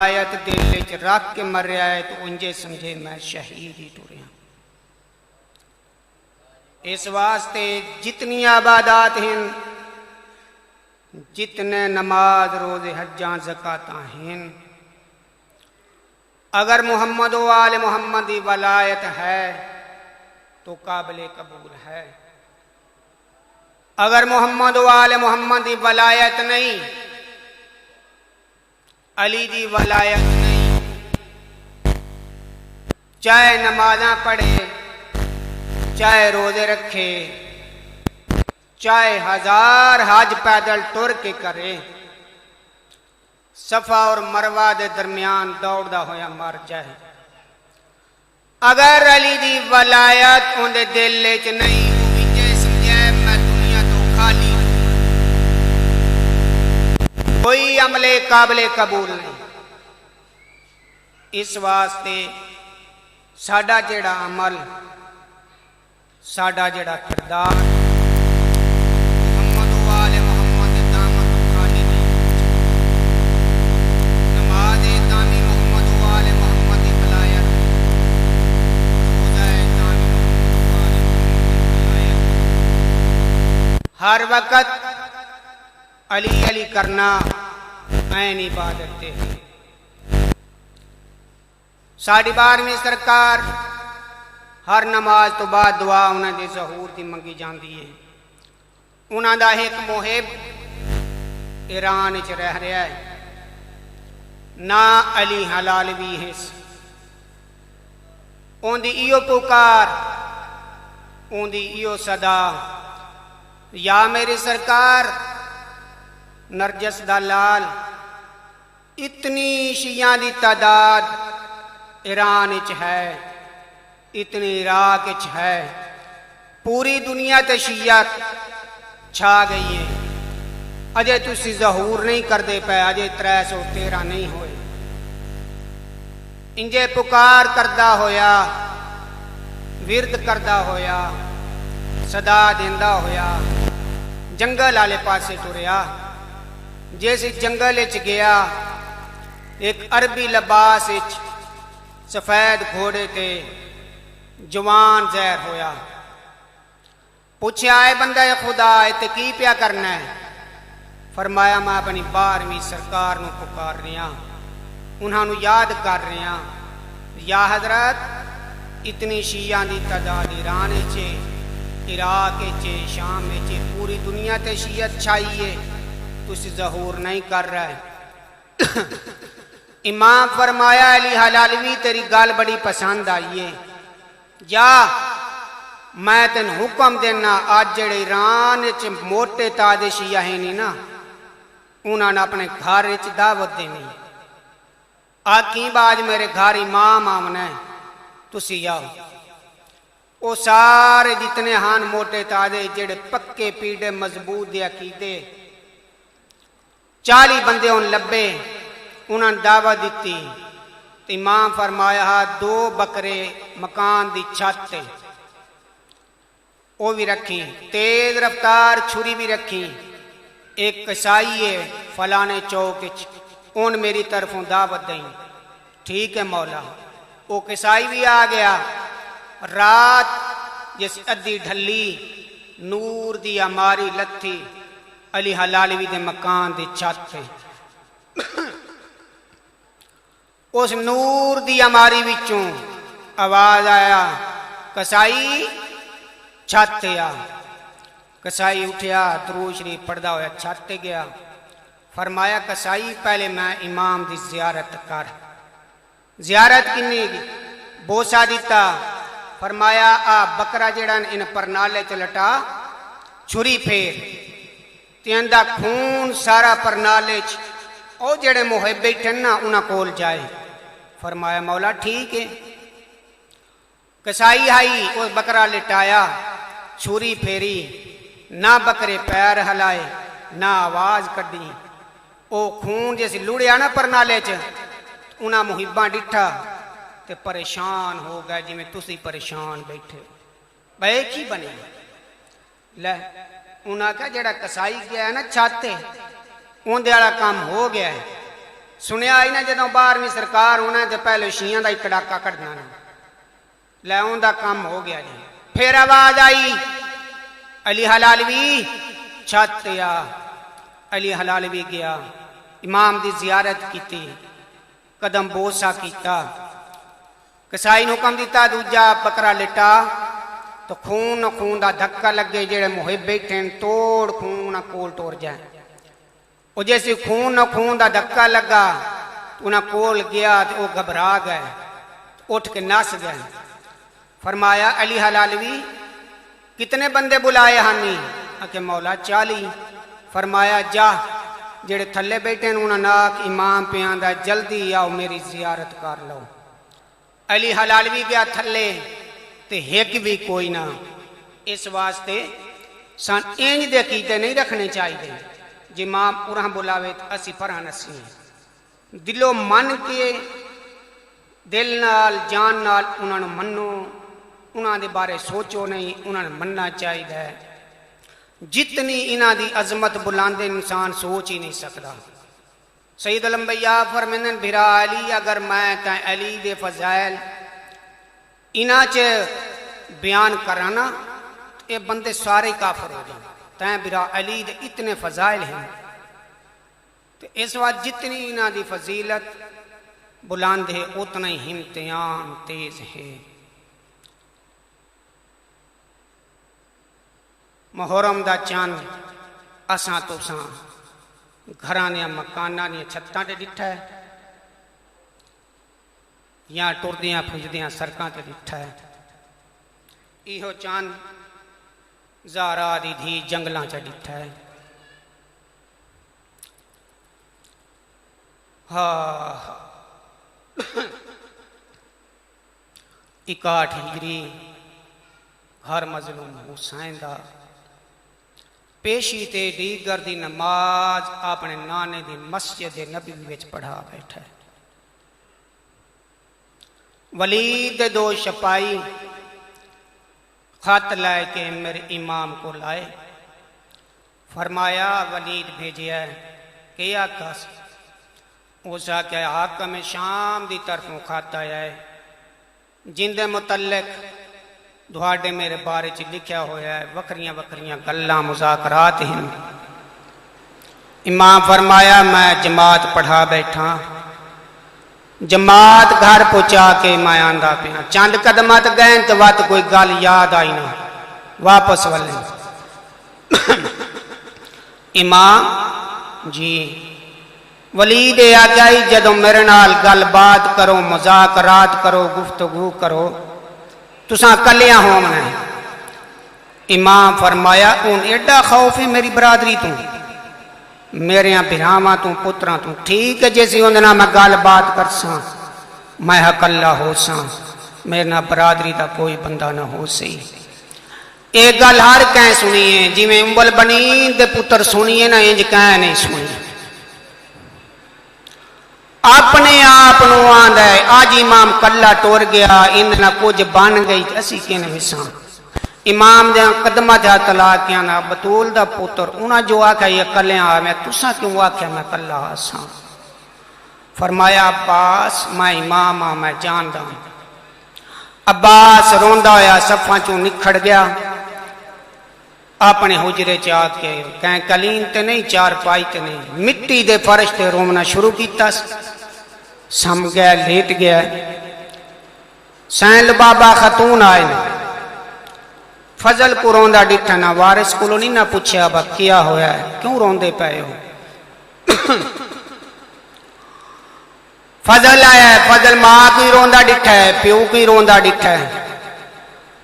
आयत दिल च रख के मरिया है तो उंजे समझे मैं शहीद ही टुरिया। इस वास्ते जितनी आबादात हैं, जितने नमाज रोजे हज्जा ज़काता हैं, अगर मोहम्मद वाले मोहम्मद की वलायत है तो काबिल कबूल है। अगर मोहम्मद वाले मोहम्मद की वलायत नहीं, अली की वलायत नहीं, चाहे नमाजा पढ़े, चाहे रोजे रखे, चाहे 1000 हज पैदल टुर के करे, सफा और मरवा के दरमियान दौड़दा होया मर जाए, अगर अली की वलायत उनके दिल च नहीं, समझे मैं दुनिया तो खाली, कोई अमले काबिले कबूल नहीं। इस वास्ते साडा जेड़ा अमल, साडा जेड़ा किरदार मोहम्मद वाले मोहम्मद दामन खाली नहीं, नमाज दामी मोहम्मद वाले मोहम्मद की वलायत, रोज़ा दामी मोहम्मद वाले मोहम्मद की वलायत, हर वक्त अली अली करना ऐन इबादत है। साड़ी 12वीं सरकार हर नमाज तो बाद दुआ उन्होंने ज़हूर की मंगी जाती है। उन्होंने एक मुहिब ईरान च रह रहा है, ना अली हलाल भी है, उनकी इो पुकार, उनकी इो सदा, या मेरी सरकार नरजस दा लाल, इतनी शिया की तादाद ईरान च है, इतनी इराक च है, पूरी दुनिया ते शियत छा गई है, अजे तुसी ज़हूर नहीं करते पे, अजे 313 नहीं होए। इंजे पुकार करदा होया, विरद करदा होया, सदा देंदा होया जंगल आले पासे टुरिया। जिस जंगल च गया, एक अरबी लिबास सफेद घोड़े ते जवान जहर होया। पूछया है बंदा खुदा इत्ते की प्या करना है? फरमाया मैं अपनी 12वीं सरकार नूं पुकार रहा, उन्होंने याद कर रहा, या हजरत इतनी शिया की तादाद ईरान च, इराक च, शाम च, पूरी दुनिया ते शियत छाई है, तुसी ज़हूर नहीं कर रहे। इमाम फरमाया अली हलालवी तेरी गल बड़ी पसंद आई है, जा मैं तेन हुक्म देना, अज जेड़े ईरान च मोटे ताजे शिया है नी ना, उन्होंने अपने घर च दावत देनी, आखी बाज मेरे घर इमाम आमना है, तुसी आओ। वो सारे जितने हैं मोटे ताजे जेड़े पक्के पीड़े मजबूत दे अकीदे, 40 बंदे उन लब्बे, उन्होंने दावत दी। इमाम फरमाया 2 बकरे मकान की छत वो भी रखी, तेज रफ्तार छुरी भी रखी, एक कसाई है फलाने चौक उन मेरी तरफों दावत दी। ठीक है मौला। वो कसाई भी आ गया। रात जिस अद्धी ढली, नूर दी अमारी लथी अली हलालवी दे मकान दी छत पे, उस नूर दी अमारी विचों आवाज आया, कसाई छत आ। कसाई उठया, दरूद शरीफ पढ़दा होया छत ते गया। फरमाया कसाई पहले मैं इमाम दी जियारत कर। जियारत किन्नी? बोसा दिता। फरमाया आ बकरा जेड़ा इन परनाले च लटा, छुरी फेर तेंदा खून सारा परनाले च ओ जेड़े मुहिब बैठे ना उन्हां कोल जाए। फरमाया मौला ठीक है। कसाई आई, उस बकरा लिटाया, छुरी फेरी, ना बकरे पैर हलाए ना आवाज कढ़ी। ओ खून जैसे लुड़िया ना परनाले च, उन्हां मुहिबां डिठा ते परेशान हो गए, जिमें तुसी परेशान बैठे। भाई की बने? लै उन्हें कहा जेड़ा कसाई गया है ना छाते, उनदे वाला काम हो गया है। सुनिया ही ना जो 12वीं सरकार होना तो पहले शियां का ही कड़ाका कढ़ना लै उनका काम हो गया जी। फिर आवाज आई अली हलालवी छत आ। अली हलालवी गया, इमाम की जियारत की, कदम बोसा किया, कसाई ने हुक्म दिता दूजा बकरा लिटा तो खून खून का धक्का लगे, जेड़े मुहिब बैठे तोड़ खून कोल टोर जाए। वो जैसे खून का धक्का लगा उन्हें कोल गया तो वह घबरा गए, उठ के नस गए। फरमाया अली हलालवी कितने बंदे बुलाए हानी? आके मौला 40। फरमाया जा जेड़े थले बैठे उन्हें नाक इमाम पे आंदा जल्दी आओ मेरी जियारत कर लो। अली हलालवी गया थले ते हिक भी कोई ना। इस वास्ते सन इंज दे कीते नहीं रखने चाहिए, जे मां पूरा बुलावे तो असी परा नसी दिलों मन के दिल नाल जान नाल उन्होंने मनो, उन्होंने बारे सोचो नहीं, उन्होंने मनना चाहिए। जितनी इन्हां दी अजमत बुलांदे इंसान सोच ही नहीं सकता। सईद अलंबिया फरमांदे भिरा अली अगर मैं तैं अली दे फजाइल इन्हां च बयान करा ना ये बंदे सारे काफिर हो जाए। तैं भिरा अली दे इतने फजाइल हैं तो इस बात जितनी इन्हां दी फजीलत बुलंद है उतना ही इम्तिहान तेज है। मुहर्रम दा चंद असां तुसां घरां दियां मकानां दियां छत्तां ते डिठा है या टुरदियां फुजदियां सड़कां ते डिठा है। इहो चंद ज़ारा दी धी जंगलां च डिठा है। हाँ 61 हिजरी घर मजलूम हुसैन दा पेशी ते दीगर दी नमाज अपने नाने दी मस्जिद नबी विच पढ़ा बैठा है। वलीद दे 2 सिपाही खत लाए के मेरे इमाम को लाए। फरमाया वलीद भेजिया कि आकाश उस आख्या हाकम शाम की तरफों खत आया है जिंदे मुतल्लिक दुआडे मेरे बारे च लिखा होया है वखरियां वखरियां गल्लां मुज़ाकरात हैं। इमाम फरमाया मैं जमात पढ़ा बैठा, जमात घर पहुंचा के मैं आंदा पिया। चंद कदमात गए तो वत कोई गल याद आई ना वापस वाले इमाम जी वलीद आख्या जदों मेरे नाल गलबात करो मजाकरात करो गुफ्तगू करो तुसा कलियां होना। इमाम फरमाया हूं एडा खौफ है मेरी बरादरी तू मेरे बिरावां तू पुत्रां तू ठीक है जैसी उन्हें ना मैं गलबात करसा मैं कला हो सा मेरे ना बरादरी का कोई बंदा ना हो सही। एक गल हर कह सुनी है जिमें उम्बल बनी दे पुत्र सुनिए ना इंज कह नहीं सुनी। अपने आप आंदा है आज इमाम कला टुर गया इन्हें कुछ बन गई असी कि विसा। इमाम दे कदम हथ ला के ना बतूल दा पुत्र उन्हें जो आख्या ये कलिया आ मैं तुसा क्यों आख्या मैं कला आसा। फरमाया अब्बास मैं इमाम आ मैं जानदा। अब्बास रोंदा होया सफा चों निखड़ गया अपने हुजरे च आके कहीं कलीन ते नहीं चारपाई ते नहीं मिट्टी दे फर्श ते रोमना शुरू किया। सम गया लेट गया। सैन बाबा खतून आए न फजल को रोंदा डिठा ना वारिस को नहीं ना पूछया बा क्या होया है क्यों रोंदे पे हो। फजल आया फजल मां की रोंदा डिठा है प्यो की रोंदा डिठा है।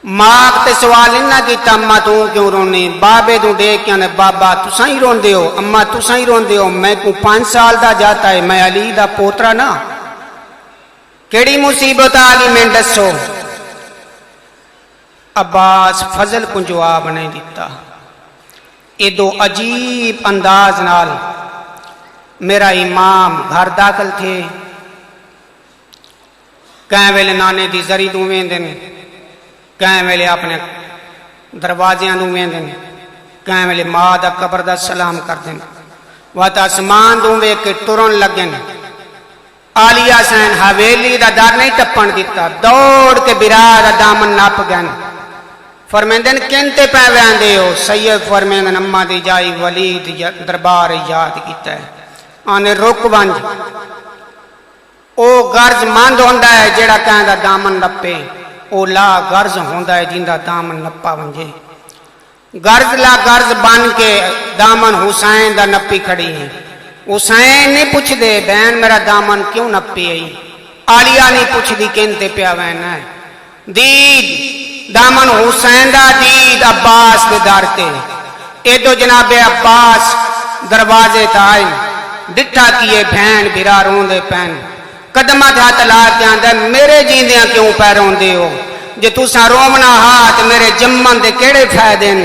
मां ते सवाल इन्ना किया अम्मा तू क्यों रोनी बाबे तू देख के बाबा तुसा ही रोंदे हो अम्मा तुसा ही रोंदे हो मैं को 5 साल दा जाता है मैं अली दा पोतरा ना केड़ी मुसीबत आ गई मैं दसो। अब्बास फजल को जवाब नहीं दिता। ये दो अजीब अंदाज नाल मेरा इमाम घर दाखिल थे। कै वेले नाने की जरी तू वेंदे कै वेले अपने दरवाजियां तू वेंदे कै वेले मां दा कबर दा सलाम करते वत आसमान तू वेख के तुरन लगे आलिया सैन हवेली का दर नहीं टप्पन दिता, दौड़ के बिरा का दामन नप गए। फरमेंदन कहते पै वैंदे हो, सैयद फरमेंदन अम्मा दी जाई वलीद दरबार याद किया है। आने रुक बंज ओ गर्ज मंद होंदा है जेड़ा कहंदा दामन नप्पे, ओ ला गर्ज होंदा है जिंदा दामन नप्पा वंजे। गर्ज ला गर्ज बन के दामन हुसैन दा नप्पी खड़ी है। हुसैन नहीं पुछदे बहन मेरा दामन क्यों नप्पी आई, आलिया नहीं पुछदी कहते प्या वैन है। दीद दामन हुसैन दा दीद अब्बास दे दर ते, एदो जनाबे अब्बास दरवाजे ताए डिठा किए भैन बिरा रोंदे पैन, कदमा हाथ ला के आंदा मेरे जींदियां क्यों पै रोंदे हो, जे तुसा रोमना हाथ मेरे जम्मन दे केड़े फायदे न,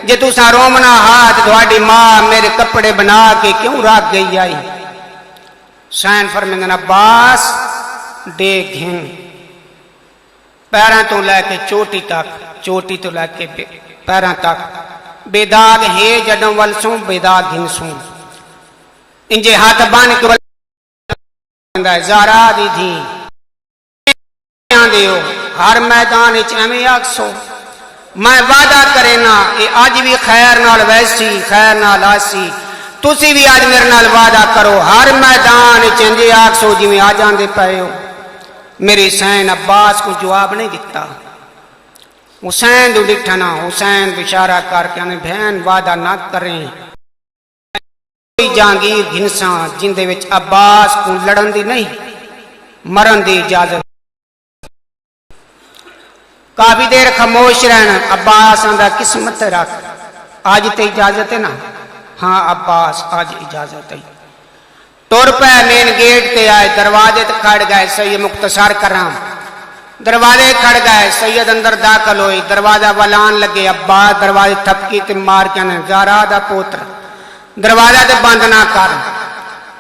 जे तुसा रोमना हाथ थोड़ी मां मेरे कपड़े बना के क्यों रख गई आई। हुसैन फरमांदे अब्बास देख घिन पैरों तो लैके चोटी तक, चोटी तो लैके पैरों तक बेदाग है जडों वलसू बेदाग घिनसू, इंजे हाथ बन के ज़ारा दी थी दियो हर मैदान एवें आखसो, मैं वादा करे ना ये अज भी खैर नाल वैसी खैर नाल आसी, तुसी भी अज मेरे नाल वादा करो हर मैदान इंजे आखसो जिवें आ जांदे पए हो। मेरे हुसैन अब्बास को जवाब नहीं दिता। हुसैन दो डिठा ना, हुसैन इशारा करके आने बहन वादा ना करें, जहांगीर घिनसा जिंदे विच अब्बास को लड़न दी नहीं मरन दी इजाजत। काफी देर खामोश रहना, अब्बास आंदा किस्मत रख आज ते इजाजत है ना, हाँ अब्बास आज इजाजत है। तुर पे मेन गेट ते आए, दरवाजे ते खड़ गए, सैयद मुख्तसर करा दरवाजे खड़ गए, सैयद अंदर दाखिल होई, दरवाजा वलान लगे, अब्बास दरवाजे थपकी ते मार के ने ज़ारा दा पुत्र दरवाजा ते बंद ना कर।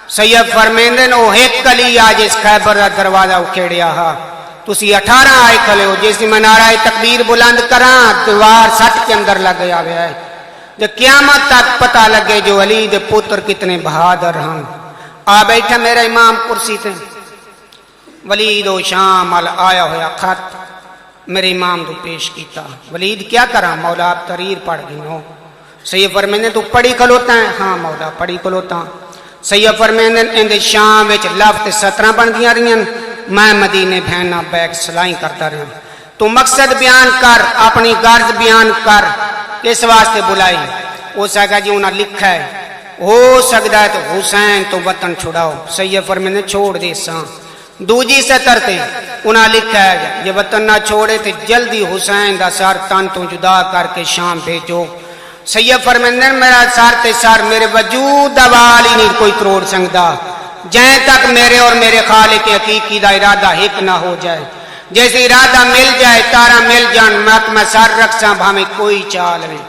सैयद फरमेंदे ने ओ एक कली आज इस खैबर का दरवाजा उखेड़िया हा, तुसी 18 आए खले हो, जैसी मैं नाराए तकबीर बुलंद करा दीवार सट के अंदर लग गया है, जो क्यामत तक पता लगे जो अली दे पुत्र कितने बहादुर हैं। आ बैठा मेरा इमाम कुर्सी ते, वलीद ओ शाम अल आया होया खत मेरे इमाम को पेश किया। वलीद क्या करा मौला आप तरीर पढ़ गई हो। सैयद फरमांदे तू पढ़ी खलोता है, हाँ मौला पढ़ी खलोता। सैयद फरमांदे इंदे शाम विच लफ्ज़ 17 बनदियां रहियां, मैं मदीने भैना बैग सलाई करता रहा। तू मकसद बयान कर, अपनी गर्ज बयान कर, किस वास्ते बुलाई। उस आगा जी उन्हें लिखा है हो सकता है तो हुसैन तो वतन छुड़ाओ। सैयद फरमांदे छोड़ दे सा। दूजी सतर ते उन्हें लिखा है जे वतन ना छोड़े तो जल्दी हुसैन का सर तन तो जुदा करके शाम भेजो। सैयद फरमांदे मेरा सर ते सर मेरे वजूद दा वाल ही नहीं कोई तरोड़ सकदा, जै तक मेरे और मेरे खालिक हकीकी दा इरादा एक ना हो जाए। जैसे इरादा मिल जाए तारा मिल जान, मैं सर रखसा भावे कोई चाल में।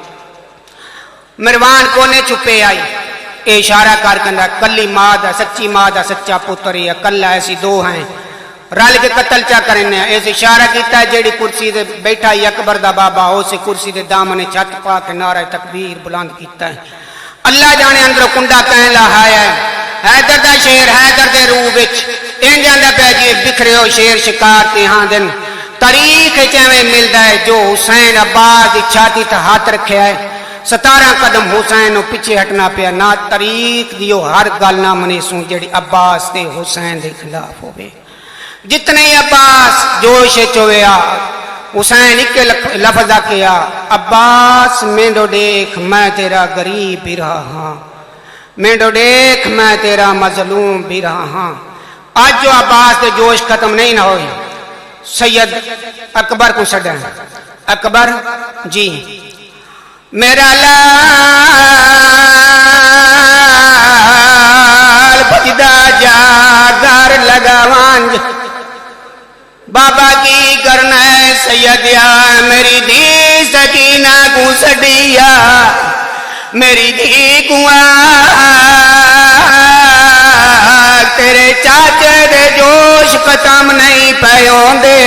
मिरवान कोने छुपे आई, ये इशारा कर कहना कली मां दा सच्ची मां दा सच्चा पुत्र ही कला ऐसी दो हैं रल के कतल चा करने। इस इशारा किया जेड़ी कुर्सी दे बैठा ही अकबर दा बाबा उस कुर्सी दे दामने छत पा के नारा तकबीर बुलंद किया है। अल्लाह जाने अंदर कुंडा कह लाया है, हैदर दा शेर हैदर दे रूप इंज आंदा पै जी बिखरे हो शेर शिकार ते हाँ दिन तारीख एवें मिलता है जो हुसैन अब्बास की छाती ते हाथ रखे है। 17 कदम हुसैन पिछे हटना पिया ना, तारीख दियो हर गल ना मनीसू जी अब्बास के हुसैन के खिलाफ हो। जितने अब्बास जोश चोया हुसैन एक लफ्ज किया अब्बास मेंदो देख मैं तेरा गरीब भी रहा हाँ, मेंदो देख मैं तेरा मजलूम भी रहा हाँ। आज जो अब्बास के जोश खत्म नहीं ना हो, सैयद अकबर को छड़ा। अकबर जी मेरा लाल बजदा जागर लगा वांझ बाबा की करना है सैयदिया मेरी धी सकीना को सडिया मेरी धी कुआ तेरे चाचे दे जोश खत्म नहीं पयोंदे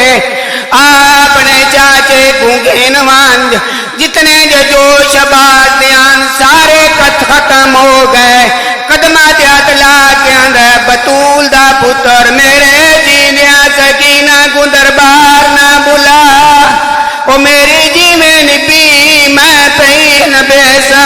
अपने चाचे को घेनवांझ जितने जो जोश आबाद ध्यान सारे खत्म हो गए। कदमा त्याग ला के अंदर बतूल दा पुत्र मेरे जीविया सकीना को दरबार ना बुला, ओ मेरी जीवे निबी मैं तई न बेसा।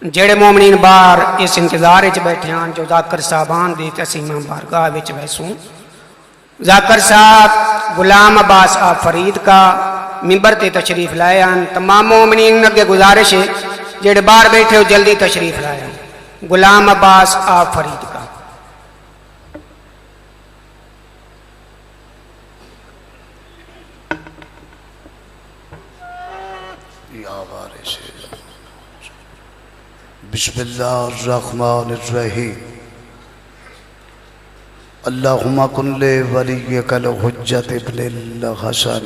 जेड़े मोमनीन बार इस इंतजार च बैठे हैं जो जाकर साहबान दी तसीमा बारगाह विच वैसूं। जाकर साहब गुलाम अब्बास आप फरीद का मिंबर ते तशरीफ लाए हैं। तमाम मोमनीन अगे गुजारिश है जेड़े बाहर बैठे हो जल्दी तशरीफ लाए हैं। गुलाम अब्बास आप फरीद का। बिस्मिल्लाहिर्रहमानिर्रहीम। अल्लाहुम्मा कुल्ले वलियकल हुज्जत इब्निल हसन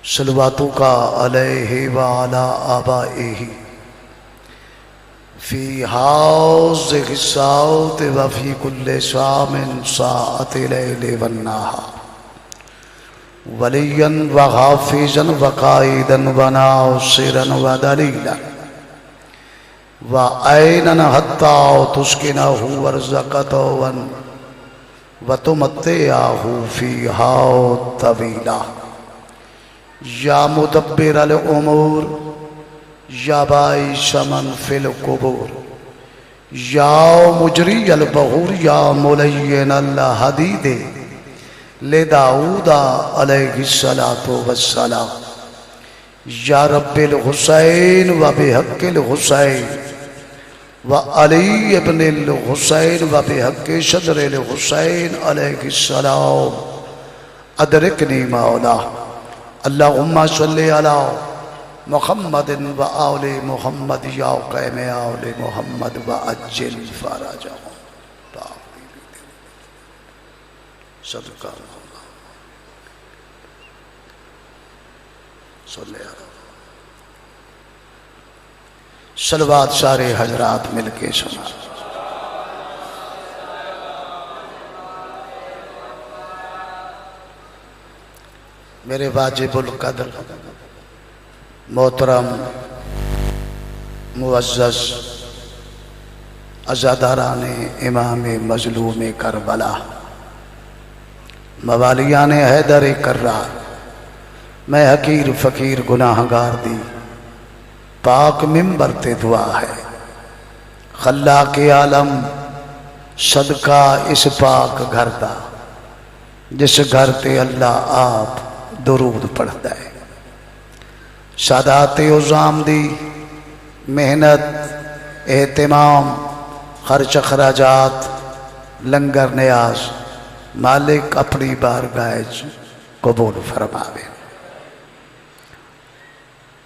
सलवातुका अलैहि व अला आबाइहि फी हाज़िहि साअत व फी कुल्ले शामिन साअति लैलि वन नहार वलियन व हाफिज़न व काइदन व नासिरन व दलीलन व ऐनन हत्ता तुस्किनहु वर्ज़क़तवन व तुमत्तिअहु फ़ीहा तवीला। या मुदब्बिरल उमूर या बाइसमन फिल कुबूर या मुजरियल बहूर या मुलय्यिनल हदीद ले दाऊदा अलैहिस्सलातु वस्सलाम। या रब्बिल हुसैन व बिहक़्क़िल हुसैन व अली इब्निल हुसैन व बिहक़्क़ि सदरिल हुसैन अलैहिस्सलाम अदरिकनी मौला। अल्लाहुम्मा सल्लि अला मुहम्मदिन व आले मुहम्मद या क़ैम आले मुहम्मद व अज्जिल फरजहुम। सदका सलवात सारे हजरात मिलके सुना। मेरे वाजिबुल कदर मोहतरम मुअज़्ज़ज़ अज़ादारान इमाम मज़लूम करबला मवालियान हैदर कर्रार, मैं हकीर फ़कीर गुनाहगार दी पाक मिंबर ते दुआ है। खल्ला के आलम सदका इस पाक घर दा जिस घर ते अल्लाह आप दुरूद पढ़ता है। सादाते उज़ाम दी मेहनत एहतिमाम खर्च खराजात लंगर न्याज मालिक अपनी बारगाह कबूल फरमावे।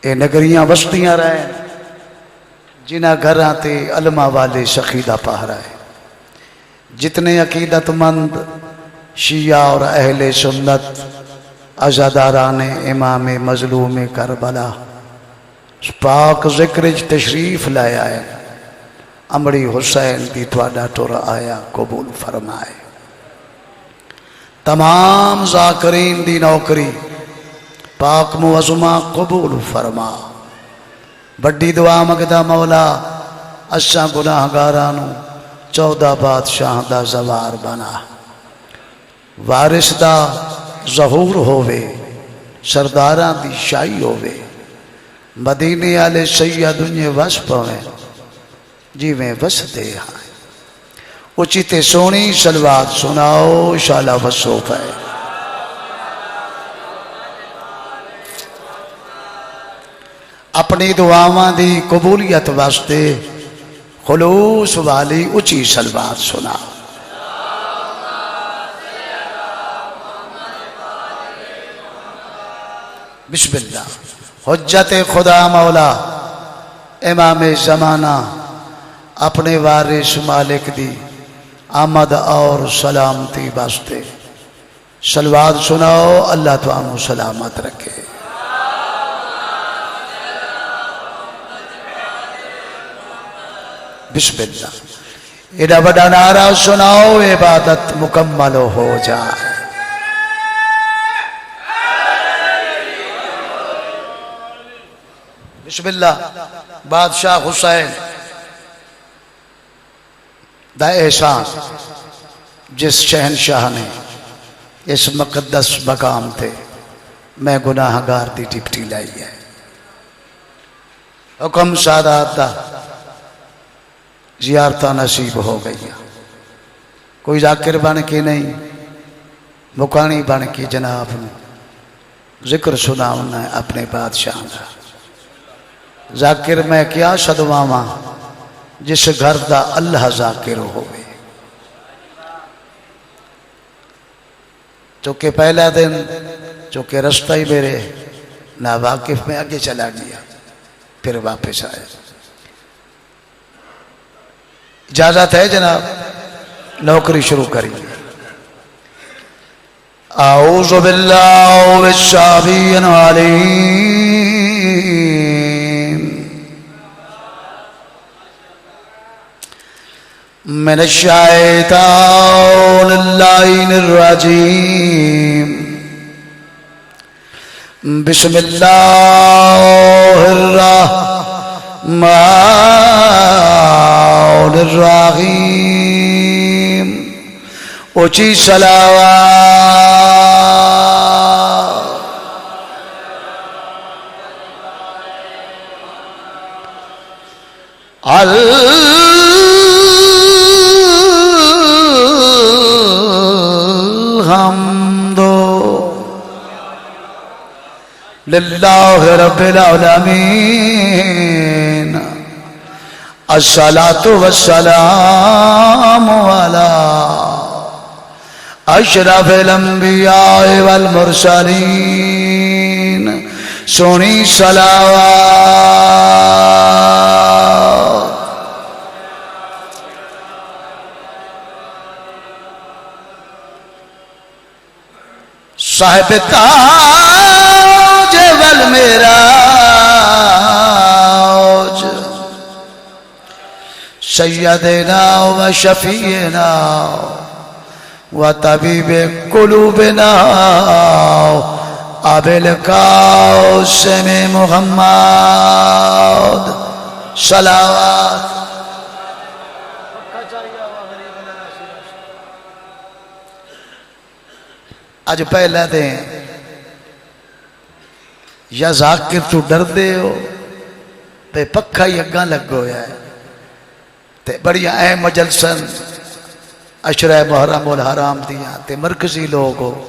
ये नगरियां बस्तियां रहे जिन्हें घरां ते अलमा वाले शकीदा पहरा है। जितने अकीदतमंद शिया और अहले सुन्नत अज़ादारान इमाम मज़लूम करबला पाक ज़िक्र तशरीफ लाया है। अमड़ी हुसैन की तुहाडा टुर आया कबूल फरमाए। तमाम ज़ाकिरीन दी नौकरी पाक मुअज़्ज़मा कबूल फरमा। बड़ी दुआ मंगदा मौला असां गुनाहगारां नूं 14 बादशाह दा ज़वार बना। वारिस दा ज़हूर होवे सरदारां दी शाही होवे। मदीने आले सैयद उन्हें वस पवे जिवें वसदे हैं। उची ते सोनी सलवात सुनाओ शाला वसो पे। अपनी दुआवां दी कबूलियत वास्ते खुलूस वाली उची सलवात सुनाओ। बिस्मिल्लाह। हुज्जत खुदा मौला इमाम ज़माना अपने वारिस मालिक दी आमद और सलामती वास्ते सलवात सुनाओ, अल्लाह तुहानू सलामत रखे। बिस्मिल्लाह। एडा बड़ा नारा सुनाओ, इबादत मुकम्मल हो जाए। बिस्मिल्लाह। बादशाह हुसैन दा एहसान जिस शहनशाह ने इस मुकद्दस मकाम थे मैं गुनाहगार दी डिप्टी लाई है। हुक्म सादात दा जियारत नसीब हो गई। कोई जाकिर बन के नहीं, मुकानी बन के जनाब जिक्र सुनाना है अपने बादशाह का। जाकिर मैं क्या सदवावा जिस घर दा अल्लाह जाकिर होवे। चूंकि पहला दिन चूंकि रास्ता ही मेरे ना वाकिफ में आगे चला गया, फिर वापस आया। इजाजत है जनाब, नौकरी शुरू करिए। आऊज़ु बिल्लाहि मिनश्शैतानिर रजीम मिनश्शैतानिर रजीम बिस्मिल्लाहिर रहमानिर रहीम। ऊंची सलावत अलहम्दु लिल्लाहि रब्बिल आलमीन। अस्सलातु वस्सलामु अला अशरफिल अंबिया वल मुरसलीन। सोनी सलावत साहिब ताज वल मेराज सैयदना व शफीना व तबीबे कुलूबना अबिल कासिम मुहम्मद सलावत। अज पहला दिन या जाकिर तू डरदे हो ते पक्खा ही अग्गा लगो है ते बड़िया अहम मजलसन अशरा मुहर्रम उल हराम दिया ते मरकजी लोग हो।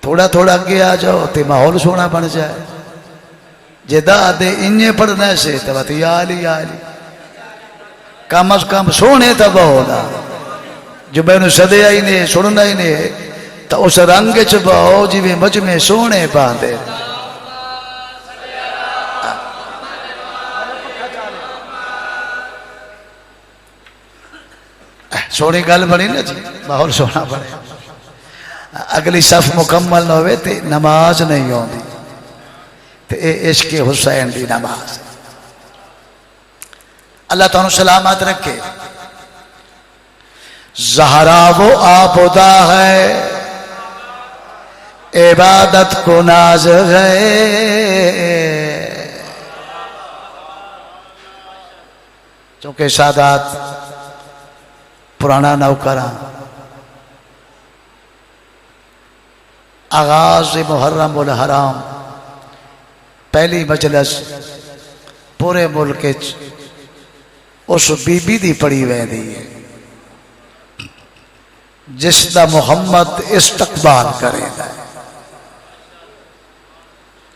थोड़ा थोड़ा अगे आ जाओ ते माहौल सोना बन जाए। जे दे इन्ने पढ़ना से तो याली कम अज कम सोने तो बहुत जो मैनू सदया ही ने सुनना ही ने तो उस रंग च बहो जिवें मजमे सोने पाते। सोनी गल बनी ना जी, माहौल सोना बने। अगली सफ मुकम्मल न होवे ते नमाज नहीं आती ते इश्क हुसैन दी नमाज। अल्लाह तुहानू सलामत रखे। ज़हरा वो आबुदा है, इबादत को नाज है। चूंकि सादात पुराना नौकरा आगाज मुहर्रम उल हराम पहली मजलस पूरे मुल्क उस बीबी दी पड़ी वैंदी है जिसका मुहम्मद इस्तकबाल करेगा।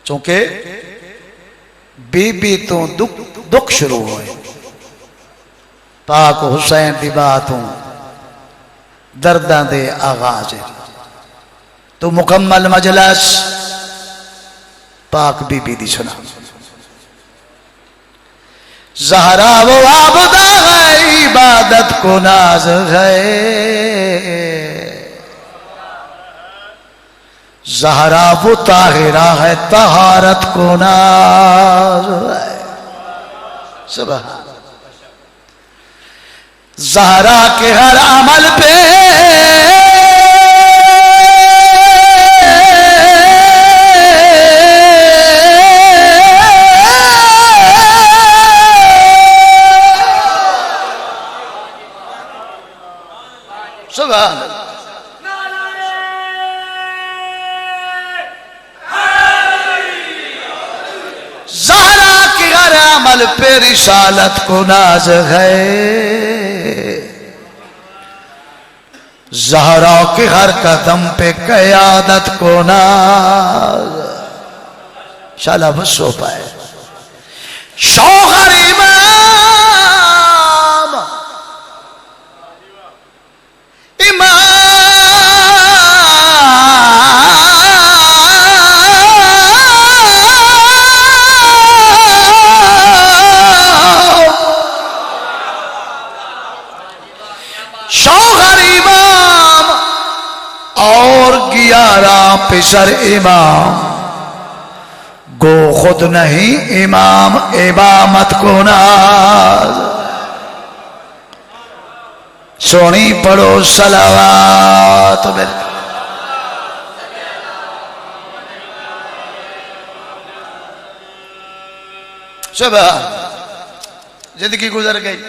चूंकि बीबी तो दुख शुरू होए। पाक हुसैन की बात हूं दर्दां दे आगाज तो मुकम्मल मजलस पाक बीबी दी सुना। ज़हरा वो आबदा है, इबादत को नाज है। ज़हरा वो ताहिरा है, तहारत को नाज है। सुभान। ज़हरा के हर अमल पे सुभान। ज़हरा के हर अमल पे रिसालत को नाज है। ज़हरा के हर कदम पे क़यादत को नाज। शाला बस सो पाए शौहर इमाम इमाम शौहर इमाम और 11 पिसर इमाम गो खुद नहीं इमाम इमामत को नाज। सोनी पढ़ो सलावात मेरे। सुबह जिंदगी गुजर गई।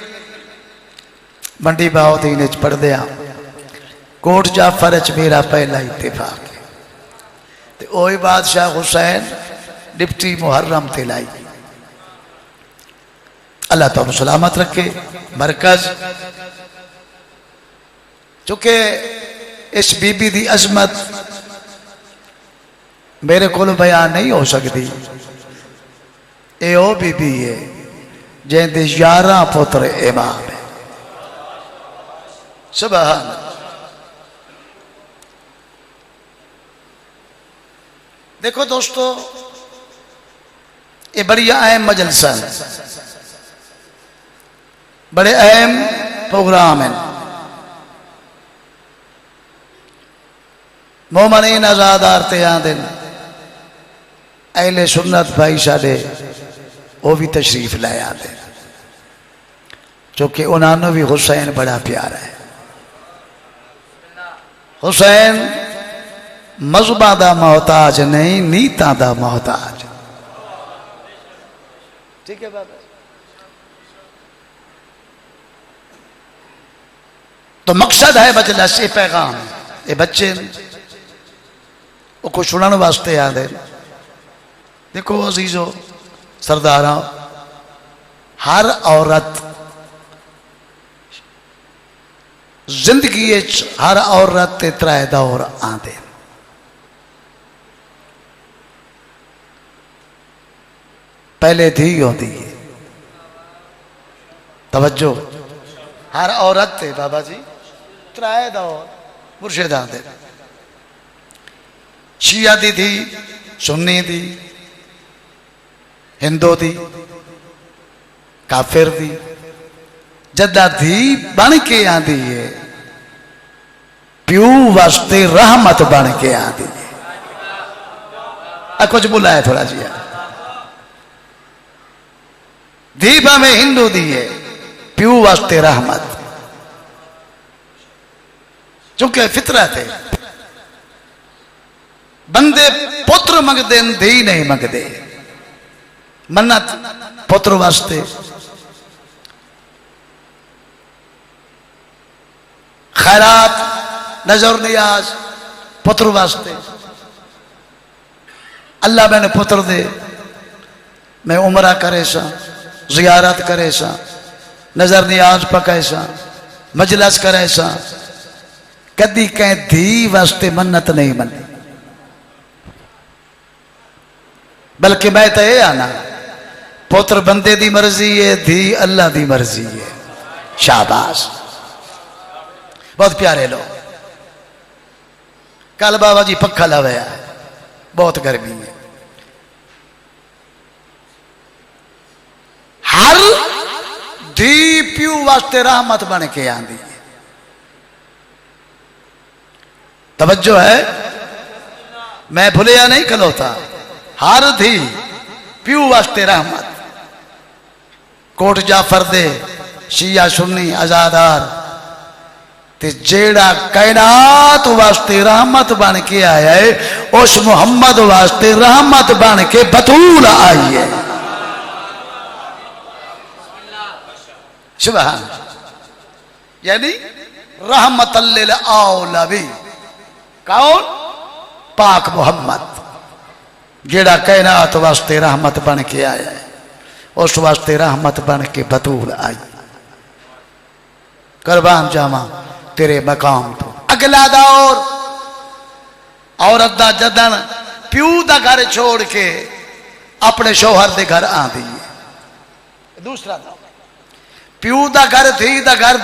मंडी बाव दीन च पढ़दे कोट जाफर च मेरा पहला इत्तेफाक है। ते ओही बादशाह हुसैन डिप्टी मुहर्रम ते लाई। अल्लाह तुहानू सलामत रखे। मरकज चूंकि इस बीबी दी अजमत मेरे को बयान नहीं हो सकती। ये ओ बीबी है जिंदे 11 पुत्र इमाम है। सुभान। देखो दोस्तों, ये बड़ी अहम मजलसा है, बड़े अहम प्रोग्राम है। मोमनीन आजादार ते आंदे अहले सुन्नत भाई साडे वो भी तशरीफ ले आते, क्योंकि उन्होंने भी हुसैन बड़ा प्यारा है। हुसैन मजहबा दा मोहताज नहीं, नीता दा मोहताज। ठीक है बाबा। तो मकसद है मजलिस से पैगाम। ये बच्चे वो कुछ सुनने वास्ते आते। देखो अजीजो सरदारा, हर औरत जिंदगी हर औरत ते 3 दौर आते। पहले धी होती है, तवज्जो, हर औरत ते बाबा जी 3 दौर मुर्शिद आते। शिया दी थी, सुन्नी दी, हिंदू दी, काफिर दी। जदा धी बन के आती है, प्यू वास्ते रहमत बन के आती है। कुछ बोला है थोड़ा जी। धी भावे हिंदू दी है, प्यू वास्ते रहमत। चूंकि फितरत है, बंदे पुत्र मंगते धी नहीं मंगते। मन्नत पुत्र वास्ते, खैरात नजर नियाज पुत्र वास्ते। अल्लाह मैंने पुत्र दे, मैं उमरा करे सा, जियारत करे सा, नजर नियाज पकाए सा, मजलस करे सा। कदी कह धी वास्ते मन्नत नहीं मनी। बल्कि मैं तो यह आना, पुत्र बंदे दी मर्जी है, धी अल्लाह दी मर्जी है। शाबाश। बहुत प्यारे लोग। कल बाबा जी पक्खा लाया है, बहुत गर्मी है। हर धी प्यू वास्ते रहमत बन के आंदी है। तवज्जो है। मैं भुलिया नहीं खलोता, हर थी प्यू वास्ते रहमत। कोट जाफर दे शिया सुन्नी आजादार ते जेड़ा कायनात वास्ते रहमत बन के आया है, उस मुहम्मद वास्ते रहमत बन के बतूल आई है। सुभान, यानी रहमतल लिल आलमीन। कौन? पाक मुहम्मद, जेड़ा कायनात वास्ते रहमत बन के आया है, उस वास्ते रहमत बन के बतूल आई। कुर्बान जावा तेरे मकाम तो। अगला दौर औरत दा जदन प्यू दा घर छोड़ के अपने शोहर दे घर आंदी है। दूसरा दौर प्यू दा घर थी दा घर,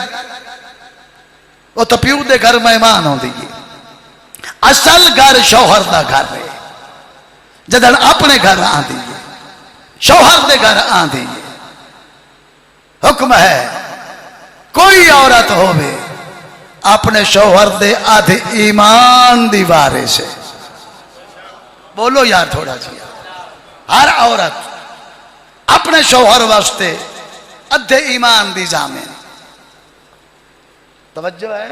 वो तो प्यू दे घर मेहमान होती है। असल घर शोहर दा घर है। जदन अपने घर आंदी है, शोहर दे घर आंदी है, हुक्म है कोई औरत होवे अपने शोहर दे आधे ईमान दी वारिस है। बोलो यार थोड़ा जी। हर औरत अपने शोहर वास्ते अधे ईमान दी जामिन। तवज्जो है?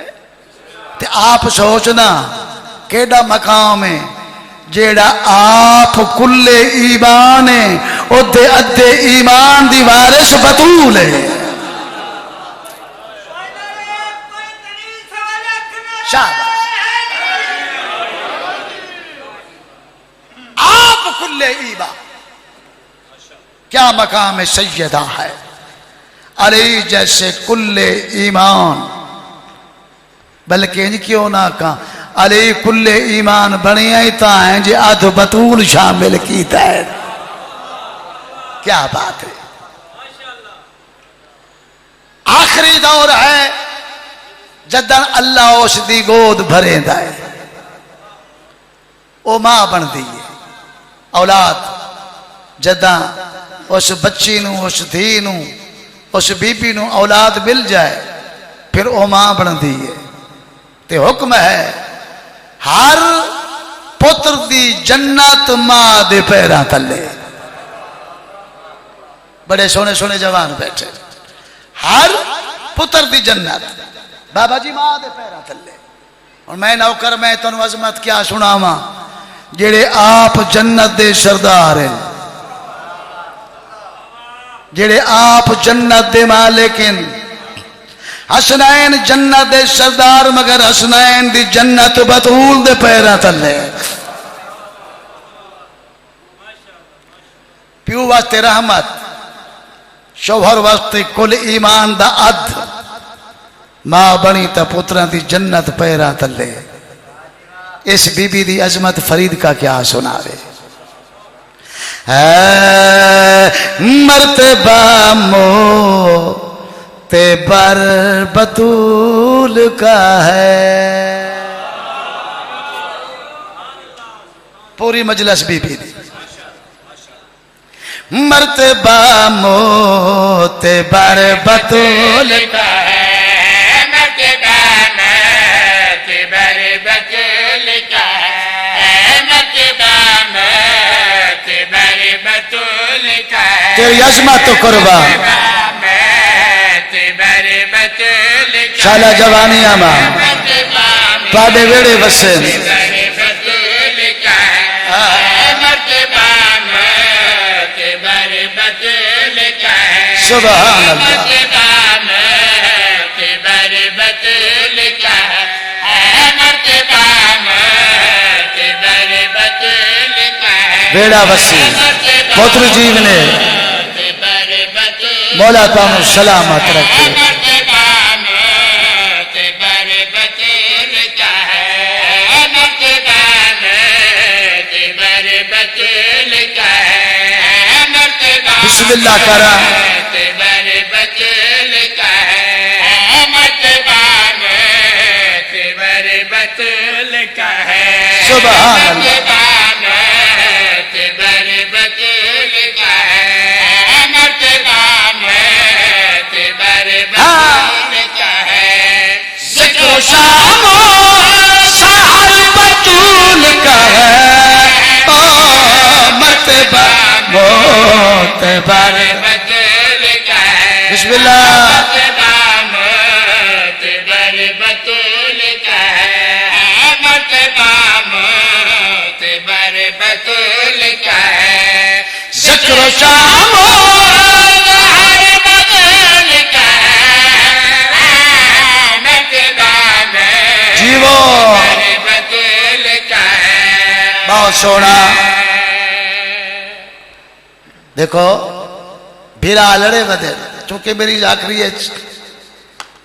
ते आप सोचना केड़ा मकाम है जेड़ा आप कुल्ले ईमान है, उदे अधे ईमान दी वारिस बतूल है। आप कुल्ले ईमान, क्या मकाम है सैयदा है। अली जैसे कुल्ले ईमान, बल्कि इंज क्यों ना कहा अली कुल्ले ईमान बनिया ही ता है जे अध बतूल शामिल कीता है। क्या बात है। आखिरी दौर है जदन अल्लाह उस दी गोद भरेंदा है, ओ मां बनती है। औलाद जदा उस बच्ची नू, उस धी नू, उस बीबी नू औलाद मिल जाए, फिर ओ मां बनती है। ते हुक्म है हर पुत्र दी जन्नत मां दे पैरां थल्ले। बड़े सोने सोने जवान बैठे। हर पुत्र दी जन्नत बाबा जी मां दे पैरां थल्ले। और मैं नौकर, मैं तुहानू अजमत क्या सुनावा जेड़े आप जन्नत दे सरदार हैं, जेड़े आप जन्नत दे मालिकिन। हसनैन जन्नत दे सरदार, मगर हसनैन दी जन्नत बतूल दे पैरां थल्ले। प्यू वास्ते रहमत, शोहर वास्ते कुल ईमान दा अध, मां बनी तो पुत्रां दी जन्नत पैरां थल्ले। इस बीबी दी अजमत फरीद का क्या सुनावे। मर्तबा मो ते बर बतूल का है। पूरी मजलिस बीबी दी। मर्तबा मो ते बर बतूल का है। मर्तबा मो ते बर बतूल का है। मर्तबा मो ते बर बतूल का है। तेरी अजमत तो कुर्बान शाला जवानी आमा पादे वेड़े वसे। सुभान अल्लाह। वेड़ा वसी पुत्र जीव ने मौला तानु सलामत रखे। बिस्मिल्लाह करा। सुभान अल्लाह। जिक्र शामो सहर बतूल का है। पर बतूल का है, बिस्मिल्लाह। मर्तबा मोतबर बतूल का है, मर्तबा मोतबर बतूल का है। जिक्र शाम हर बतूल का है, मर्तबा जीवो मोतबर बतूल का है। बहुत सोना। देखो भीरा लड़े बदे चूंकि मेरी जाकरी है,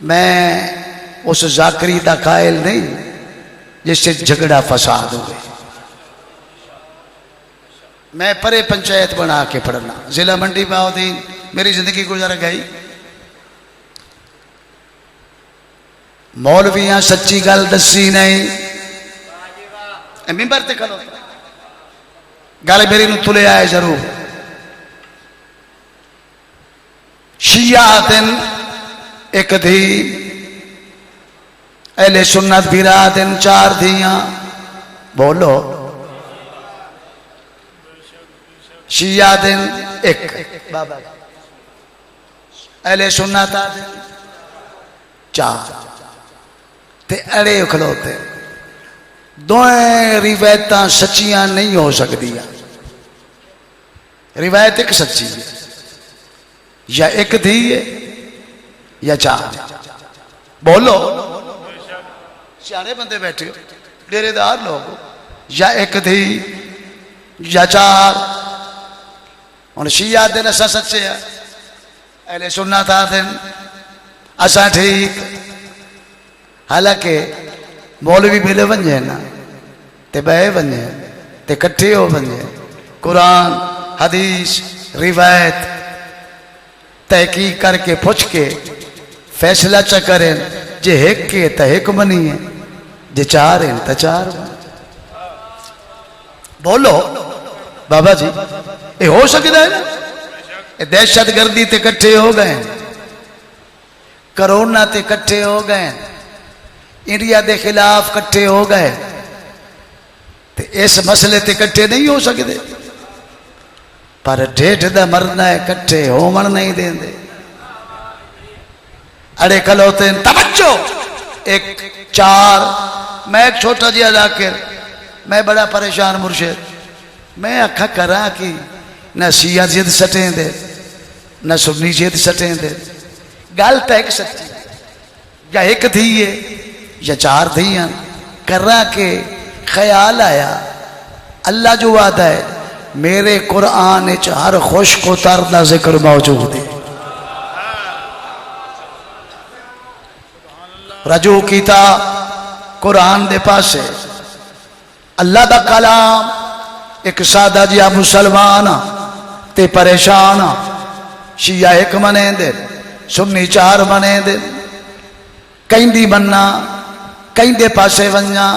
मैं उस जाकरी का कायल नहीं जिससे झगड़ा फसाद हुए। मैं परे पंचायत बना के पढ़ना, जिला मंडी बाउद्दीन मेरी जिंदगी गुजर गई। मौलवियां सच्ची गल दसी नहीं, मिंबर ते खलो गल मेरी नूं तुले आए जरूर। शिया दिन एक धी, अहले सुन्नत भीरा दिन चार धियां। बोलो शिया दिन एक, बाबा अहले सुन्नत दिन चार। ते अड़े खलोते दोए रिवायत सच्चियां नहीं हो सकती। रिवायत एक सच्ची है, या एक थी है या चार। बोलो सियाने बंदे बैठे डेरेदार लोग, या एक थी या चार। और शिया दिन असा सच्चे है, अहले सुन्नत दिन असा ठीक। हालांकि मौलवी मिले वजे ना ते बह वजे ते कट्ठे हो वजे, कुरान हदीस रिवायत तहकीक करके पुछ के फैसला च करें। जे एक के तो एक मनीए, जे चार हैं तो चार। बोलो बाबा जी ये हो सकता है ना? ये दहशत गर्दी ते कट्ठे हो गए, कोरोना ते कट्ठे हो गए, इंडिया के खिलाफ कट्ठे हो गए, ते इस मसले ते कट्ठे नहीं हो सकते। पर ढेठ दा मरना है, कट्ठे होमन नहीं देंदे। अड़े खलोते तवज्जो एक चार। मैं एक छोटा जिहा जाकिर, मैं बड़ा परेशान मुर्शिद। मैं आखा करा कि न शिया जिद सटें दे न सुन्नी जिद सटें दे। गल तो एक सच्ची, या एक थी है या चार थी। करा के ख्याल आया अल्लाह जो वादा है मेरे कुरान हर खुश को तर का जिक्र मौजूद है। रजू कीता कुरान दे पासे अल्लाह का कलाम। एक सादा जिहा मुसलमान ते परेशान, शिया एक मने दे सुन्नी चार मने दे। कहीं बनना कहीं दे पासे वन्या,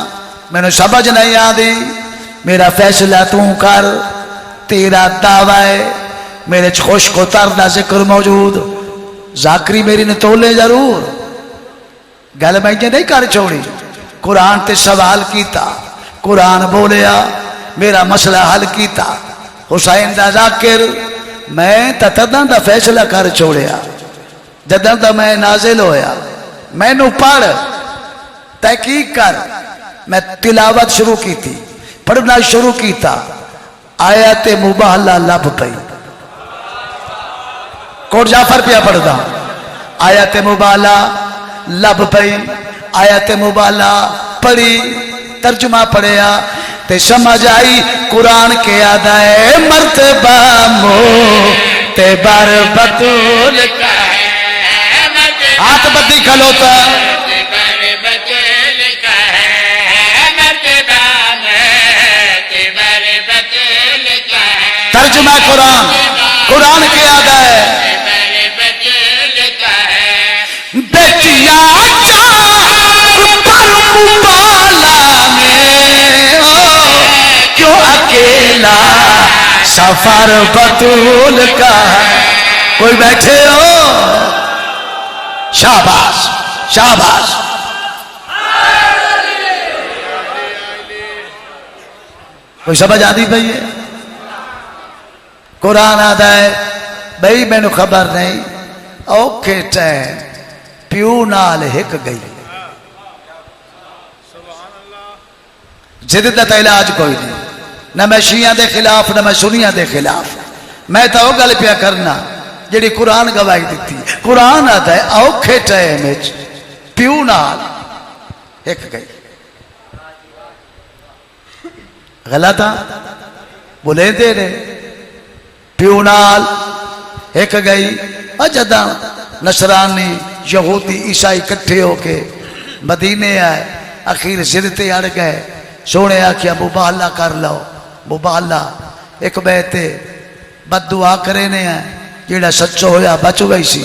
मैंने समझ नहीं आती। मेरा फैसला तू कर, तेरा दावा है मेरे खुश को तरदा जिक्र मौजूद। जाकरी मेरी ने तोले जरूर, गल मैं नहीं कर छोड़ी। कुरान ते सवाल किया, कुरान बोलिया, मेरा मसला हल किया। हुसैन दा जाकिर मैं तदा दा फैसला कर छोड़िया जदा दा मैं नाजिल होया। मैनू पढ़ तहकीक कर। मैं तिलावत शुरू की थी, पढ़ना शुरू किया। आयत मुबाहला लब पई, कोट जाफर पिया पढ़दा। आयत मुबाहला लब पई, आयत मुबाहला पढ़ी, तर्जुमा पढ़िया ते समझ आई कुरान के आदा है मर्तबा मोते बर बतूल का है। हाथ बद्दी खलोता तर्जुमा कुरान, कुरान के आदा है बेटिया क्यों अकेला सफर बतूल का। कोई बैठे हो? शाबाश शाबाश। कोई समझ आती पई है? कुरान आता है बई मैनू खबर नहीं औखे टैम प्यू नाल हिक गई जिद का तो इलाज कोई नहीं न मैं शिया के खिलाफ न मैं सुनिया के खिलाफ मैं तो वह गल पिया करना जी कुरान गवाही दी कुरान आता है औखे टाइम प्यू नाल हिक गई गलत आ बोले दे रहे प्यू नाल हिक गई जदा नसरानी यहूदी ईसाई इकट्ठे होके मदीने आए आखिर जिद ते अड़ गए सोने आखिया मुबाला कर लो मुबाला एक बैते बददुआ करे ने है जेड़ा सच्चो होया बच गई सी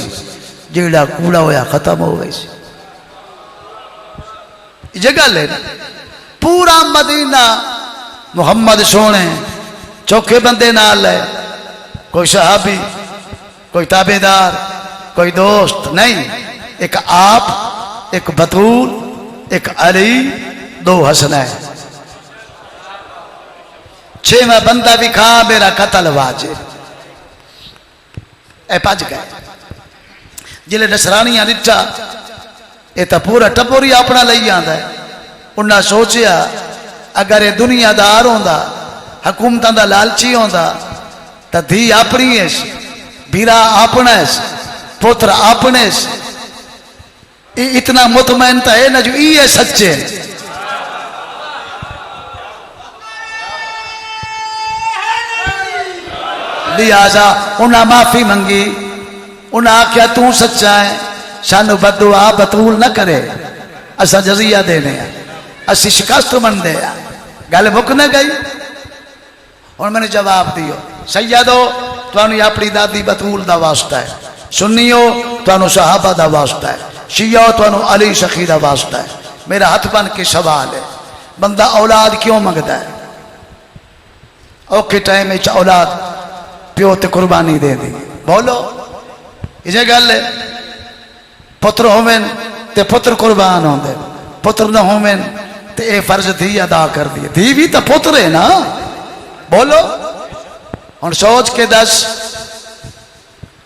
जेड़ा कूड़ा होया खत्म हो गई सी ये गल है पूरा मदीना मुहम्मद सोने चौखे बंदे नाल है कोई सहाबी कोई ताबेदार कोई दोस्त नहीं एक आप एक बतूल एक अली दो हसनैन छेवा बंदा भी खा मेरा कतल वाजिब ए भज गए जिले नसरानिया दिता ये तो पूरा टब्बर ही अपना लई आंदा है उन्हें सोचा अगर ये दुनियादार होंदा हुकूमतां दा लालची होंदा तो धी अपनी है बीरा अपना है पुत्र अपने इतना मुतमैन तो है ना जो ये सच्चे लिहाजा उन्हें माफी मंगी उन्हें आख्या तू सच्चा है सानू बददुआ बतूल न करे असा जजिया देने असी शिकस्त मनते हैं गल मुक न गई और मैंने जवाब दियो सैयदो तुहानू अपनी दादी बतूल दा वास्ता है सुन्नियो तुहानू सहाबा दा वास्ता है शियो तुहानू अली सखी दा वास्ता है मेरा हाथ बन के सवाल है बंदा औलाद क्यों मंगता है औखे टाइम औलाद प्यो ते कुर्बानी दे दी बोलो ये गल है पुत्र होवेन ते पुत्र कुर्बान होंदे पुत्र न होवेन ते ये फर्ज धी अदा कर दिए धी भी तो पुत्र है ना बोलो हुण सोच के दस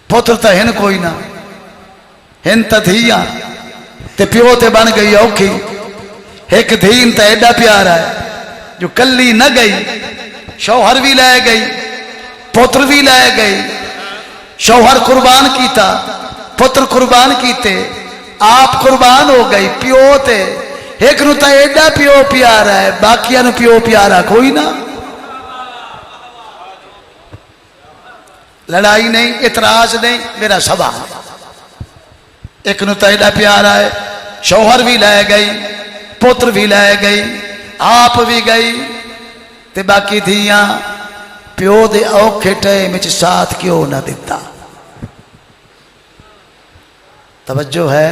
पुत्र तो हिन कोई ना हिन तो धीया ते प्यो ते बन गई औखी एक धीन तो एडा प्यारा है जो कली न गई शौहर भी लै गई पुत्र भी लै गई शौहर कुर्बान किया पुत्र कुर्बान किते आप कुर्बान हो गई प्यो ते एक नु तो एडा प्यो प्यारा है बाकिया नु प्यो प्यारा कोई ना लड़ाई नहीं इतराज नहीं मेरा सवाल एक नु तो एडा प्यारा है शौहर भी लै गई पुत्र भी लै गई आप भी गई ते बाकी धियां प्यो दे औखे टाइम साथ क्यों ना दिता तवज्जो है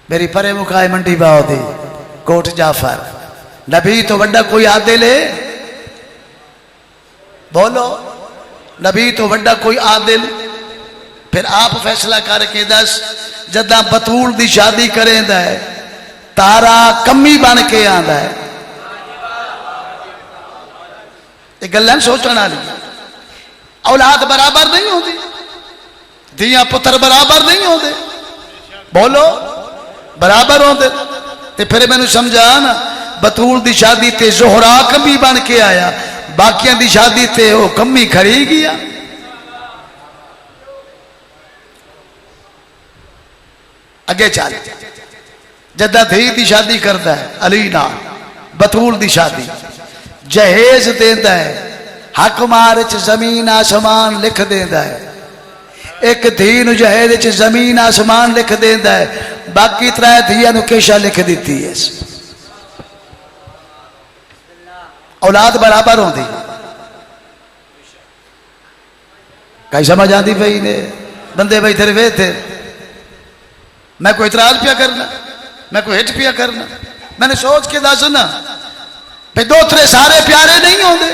मेरी परे मुकाए मंडी बाव दी कोट जाफर नबी तो वड्डा कोई आदिल है बोलो नबी तो वड्डा कोई आदिल फिर आप फैसला करके दस जदा बतूल दी शादी करेंदा है तारा कमी बन के आंदा है ये गल्लां सोचण वाली औलाद बराबर नहीं होती धियां पुत्र बराबर नहीं होते बोलो बराबर होते ते फिर मैनू समझा ना बतूल दी शादी ते जोहरा कमी बन के आया बाकियां दी शादी ते वो कमी खड़ी गया अगे चल जदा धी दी शादी करता है अली ना बतूल दी शादी जहेज देता है हक मार च जमीन आसमान लिख देता है एक धी नु जहेज च जमीन आसमान लिख देता है बाकी त्रै धियां नु केशा लिख दी है औलाद बराबर होती कई समझ आती पई ने बंदे भाई तेरे वे थे मैं कोई इतराज पिया करना मैं कोई हिट पिया करना मैंने सोच के दस ना भाई दोतरे सारे प्यारे नहीं होंगे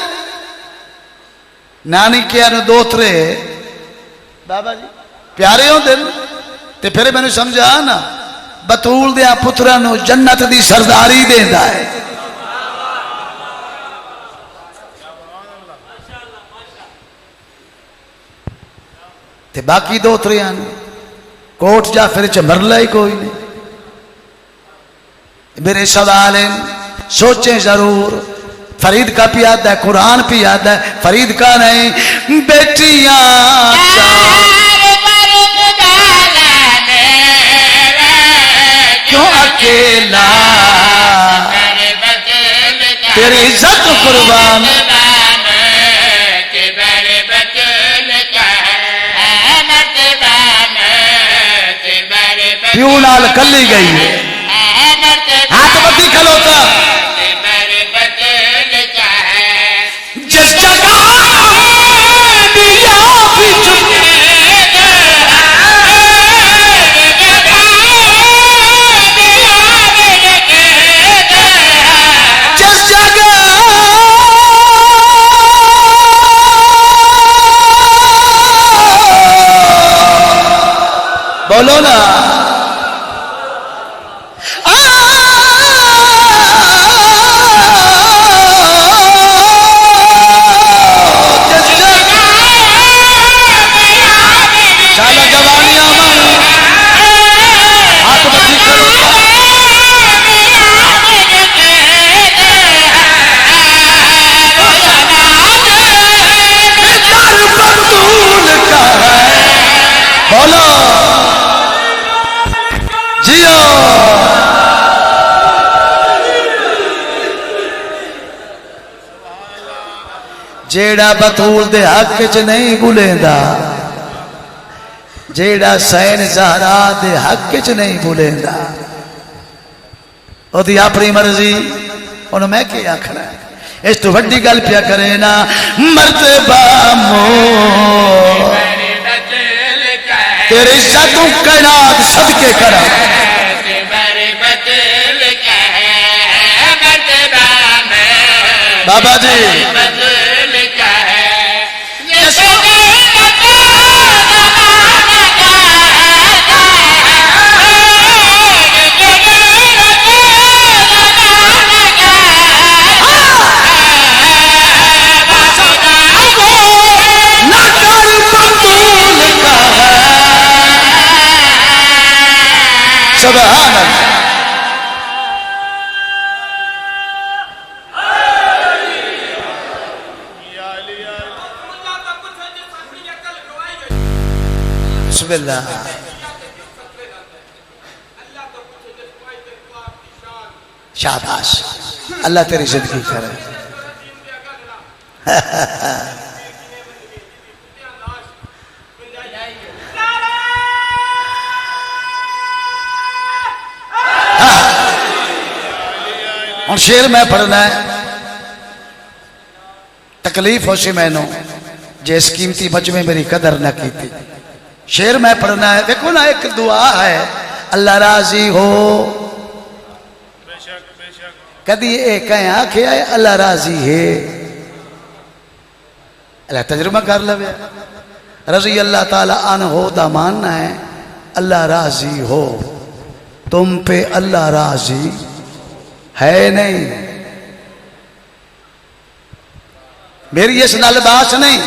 नानी क्या दोतरे बाबा जी प्यारे होंगे ते फिर मैंने समझा ना बतूल दे पुत्रा नु जन्नत दी सरदारी देता है ते बाकी दो त्रियां कोट जा फिर च मरला ही कोई नहीं। मेरे सवाल हैं, सोचें जरूर। फरीद का भी याद है, कुरान भी याद है, फरीद का नहीं। बेटियां क्यों अकेला तेरी इज्जत कुर्बान प्यू नाल कली गई है। हाथ बत्ती खलोता जिस जगह दिया भी जिस जगह बोलो ना जेड़ा बतूल दे हक च नहीं बुलेंदा, जेड़ा सैन ज़हरा दे हक च नहीं बुलेंदा, ओदी अपनी मर्जी। उन मैं क्या आखना है, इस तो वड्डी गल पिया करे ना। मर्तबा मोर तेरी इज्जत कायनात सदके करा। बाबा जी सुभान अल्लाह। बिस्मिल्लाह। शाबाश, अल्लाह तेरी जिंदगी करे। और शेर मैं पढ़ना है, तकलीफ हो सी मैनू जिस कीमती मजमे मेरी कदर न की थी। शेर मैं पढ़ना है। देखो ना, एक दुआ है, अल्लाह राजी हो। कदी ये कहीं आख्या है अल्लाह राजी है? अल्लाह तजुर्बा कर लवे। रजी अल्लाह ताला अन हो दा मानना है अल्लाह राजी हो। तुम पे अल्लाह राजी है नहीं। मेरी इस नाल बात नहीं।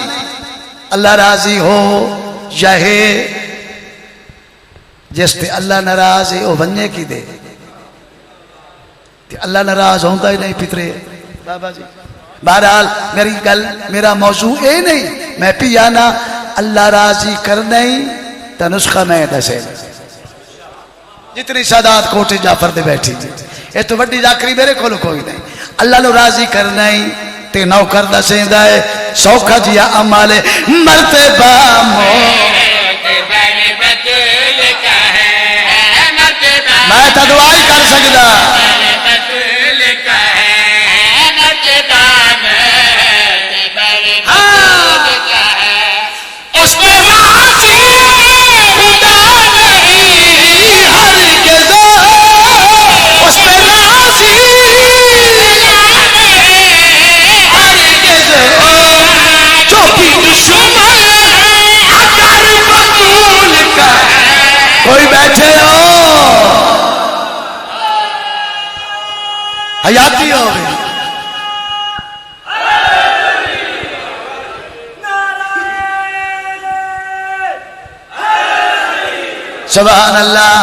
अल्लाह राजी हो चाहे जिस पे अल्लाह नाराज है वह बने की दे। अल्लाह नाराज होता ही नहीं पितरे बाबा जी। बहरहाल मेरी गल, मेरा मौजू ये नहीं, मैं पिया ना अल्लाह राजी करना ही तो नुस्खा मैं दसे। जितनी सादात कोटे जाफर दे बैठी ये तो वड्डी जाकरी मेरे को कोई नहीं। अल्लाह नु राजी करना ही ते नौकर दसेंदा है सौखा जिया अमाले मरते बामो। मैं तो दुआ ही कर सकता। कोई बैठे हो सुभान अल्लाह।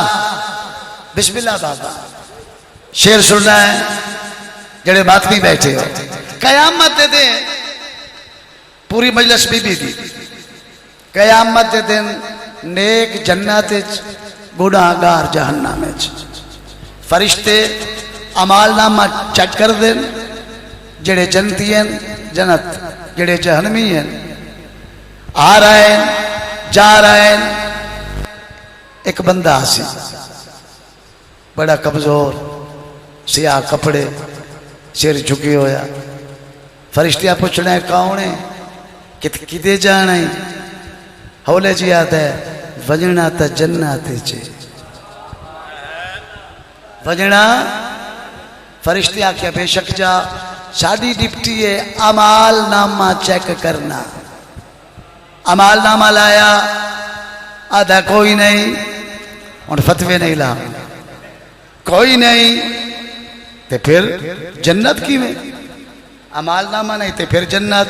बिस्मिल्लाह बाबा। शेर सुनना है जेड़े मातमी बैठे हो। कयामत दे दिन पूरी मजलिस बीबी दी। कयामत दे दिन नेक जन्नत च, गुनाहगार जहन्नम च। फरिश्ते अमालनामा चेक कर देन। जेड़े जन्नती हैं जन्नत, जेड़े जहन्नमी हैं आ रहे हैं जा रहे हैं। एक बंदा सी बड़ा कमजोर, सियाह कपड़े, सिर झुके होया। फरिश्तिया पूछना है कौन है, किते जाना है। हौले जी आता है वजना तो जन्नत च वजना। फरिश्ते आख्या बेशक जा, साड़ी डिप्टी है अमाल नामा चेक करना। अमाल नामा लाया, आधा कोई नहीं। और फतवे नहीं ला, कोई नहीं तो फिर जन्नत की में। अमाल नामा नहीं तो फिर जन्नत।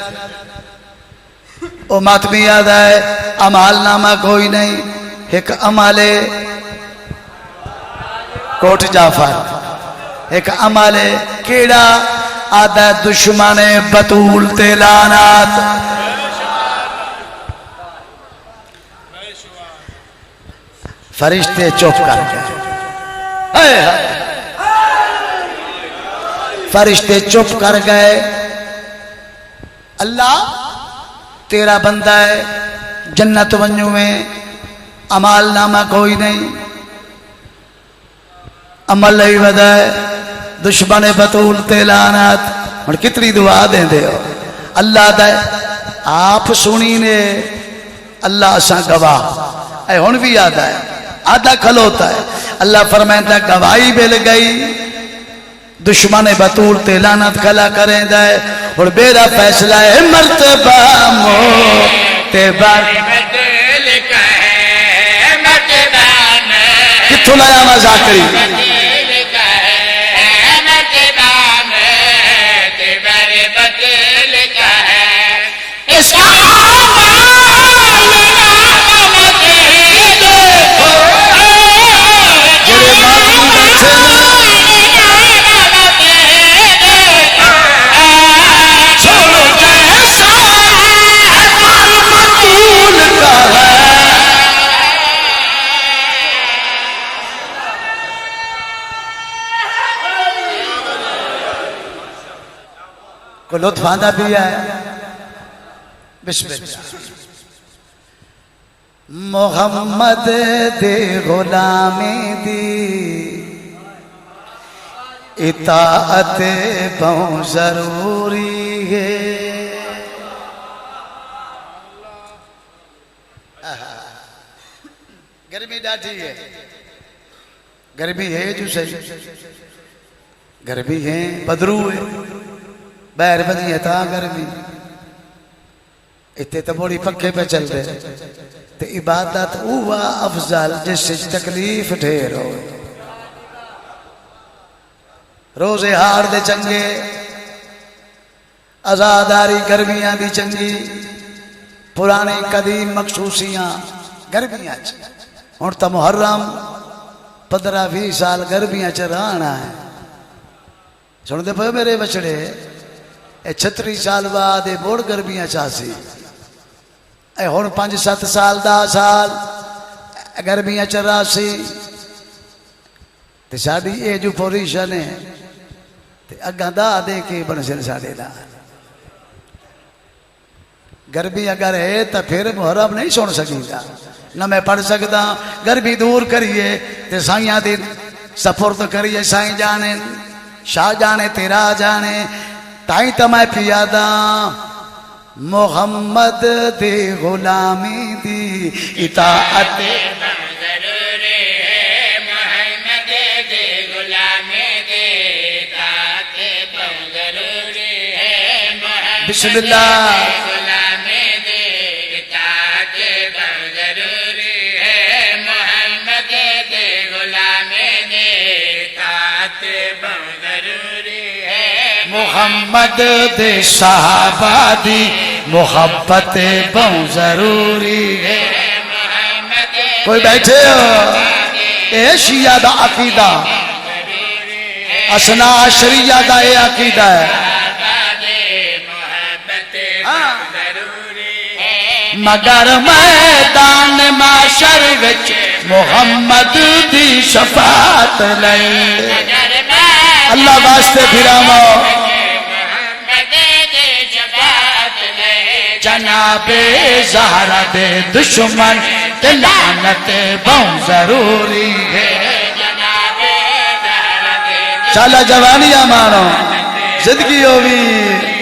ओ मातमी याद आए अमाल नामा कोई नहीं। एक अमाले कोट जाफर, एक अमाले केड़ा आदा दुश्मन बतूल ते लानात। फरिश्ते चुप कर गए। फरिश्ते चुप कर गए। अल्लाह तेरा बंदा है, जन्नत वन्यू में अमाल नामा कोई नहीं। अमल नहीं बदाए दुश्मन बतूल ते लानत। और कितनी दुआ देंदे हो अल्लाह दा आप सुनी ने। अल्लाह असा गवाह है। हुण भी याद है आधा खलोता है। अल्लाह फरमाता गवाही मिल गई, दुश्मन बतूल ते लानत खला करेंदा है। और मेरा फैसला है मर्तबा मोते बार किथों लाया मजाकरी। को लुत्फ आंदा भी है। बिस्मिल्लाह। मोहम्मद दे गुलामी दी इताअत बहुत जरूरी है। गर्मी डाठी है, गर्मी है जो सही, गर्मी है बदरू है, बैर बनी है ता गर्मी। इतने तो बड़ी पक्के पे चलते तो इबादत हुआ अफजल जिससे तकलीफ ढेर हो। रोजे हार दे चंगे, आजादारी गर्मियां दी चंगी, पुरानी कदीम मखसूसियां गर्मियां च। हुण तो मुहर्रम 15-20 साल गर्मियां च रहना है। सुनते पे मेरे बछड़े 36 साल बाद मुड़ गर्मियां चासी। हुण 5-7 साल 10 साल गर्मियां च रासी। ते साडी ये जो पोजीशन है ते अगा दा दे के बनसन साडे दा। गर्मी अगर है तो फिर मुहर्रम नहीं सुन सकीदा, न मैं पढ़ सकता। गर्मी दूर करिए ते साइयां दी सपुर्द करिए। साईं जाने शाह जाने तेरा जाने ताई तो मैं पियादा मोहम्मद दे गुलामी दी इताअत जरूरी है। मोहम्मद दे गुलामी दे इताअत बहुत जरूरी है। बिस्मिल्लाह। गुलामी दे इताअत बहुत जरूरी है। मोहम्मद दे गुलामी दे इताअत बहुत जरूरी है। मोहम्मद दे सहाबा दी मोहब्बत बहुत जरूरी है। मोहम्मद कोई बैठे हो ए शिया दा अकीदा असना शरिया दा ए अकीदा है मगर मैदान माशर विच मोहम्मद दी शफात ले अल्लाह वास्ते फिरावो जनाबे ज़हरा दे दुश्मन ते लानत बहुत जरूरी है चला जवानिया मानो जिंदगी होगी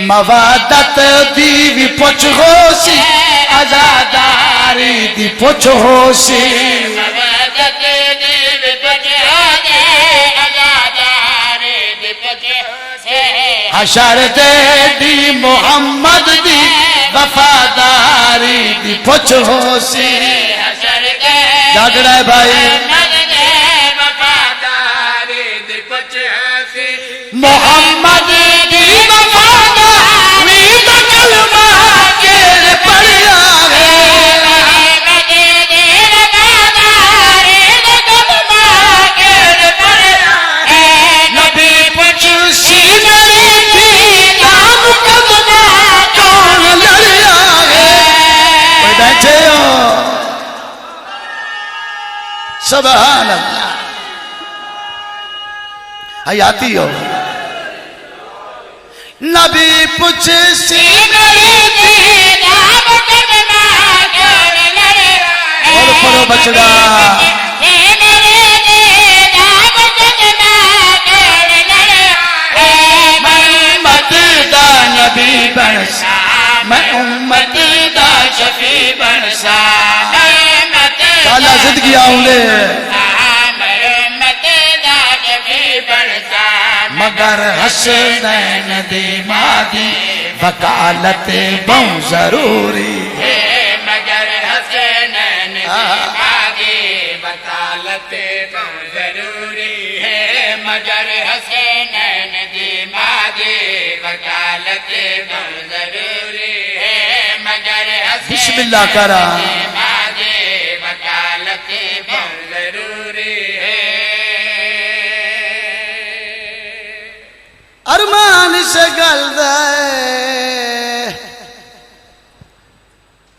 मवादत दी भी पुछ होसी आजादारी दी पुछ होसी मवादत दी भी पुछ होसी आजादारी दी पुछ होसी हशर दे दी मोहम्मद दी वफादारी दी पुछ होसी हशर दे जागड़ा है भाई वफादारी दी पुछ होसी मोहम्मद दी सुभान अल्लाह हयाती हो नबी पूछ सी और परो बचड़ा उम्मत दा नबी बनसा मैं उम्मत दा शफी बनसा साला जिंदगी आऊंगे मगर हसनैन दी मादी वकालत बहुत जरूरी है मगर हसनैन दी मादी वकालत बहुत जरूरी है मगर हसनैन दी मादी वकालत बहुत जरूरी है मगर बिस्मिल्लाह करा वकालत बहुत जरूरी है अरमान से गल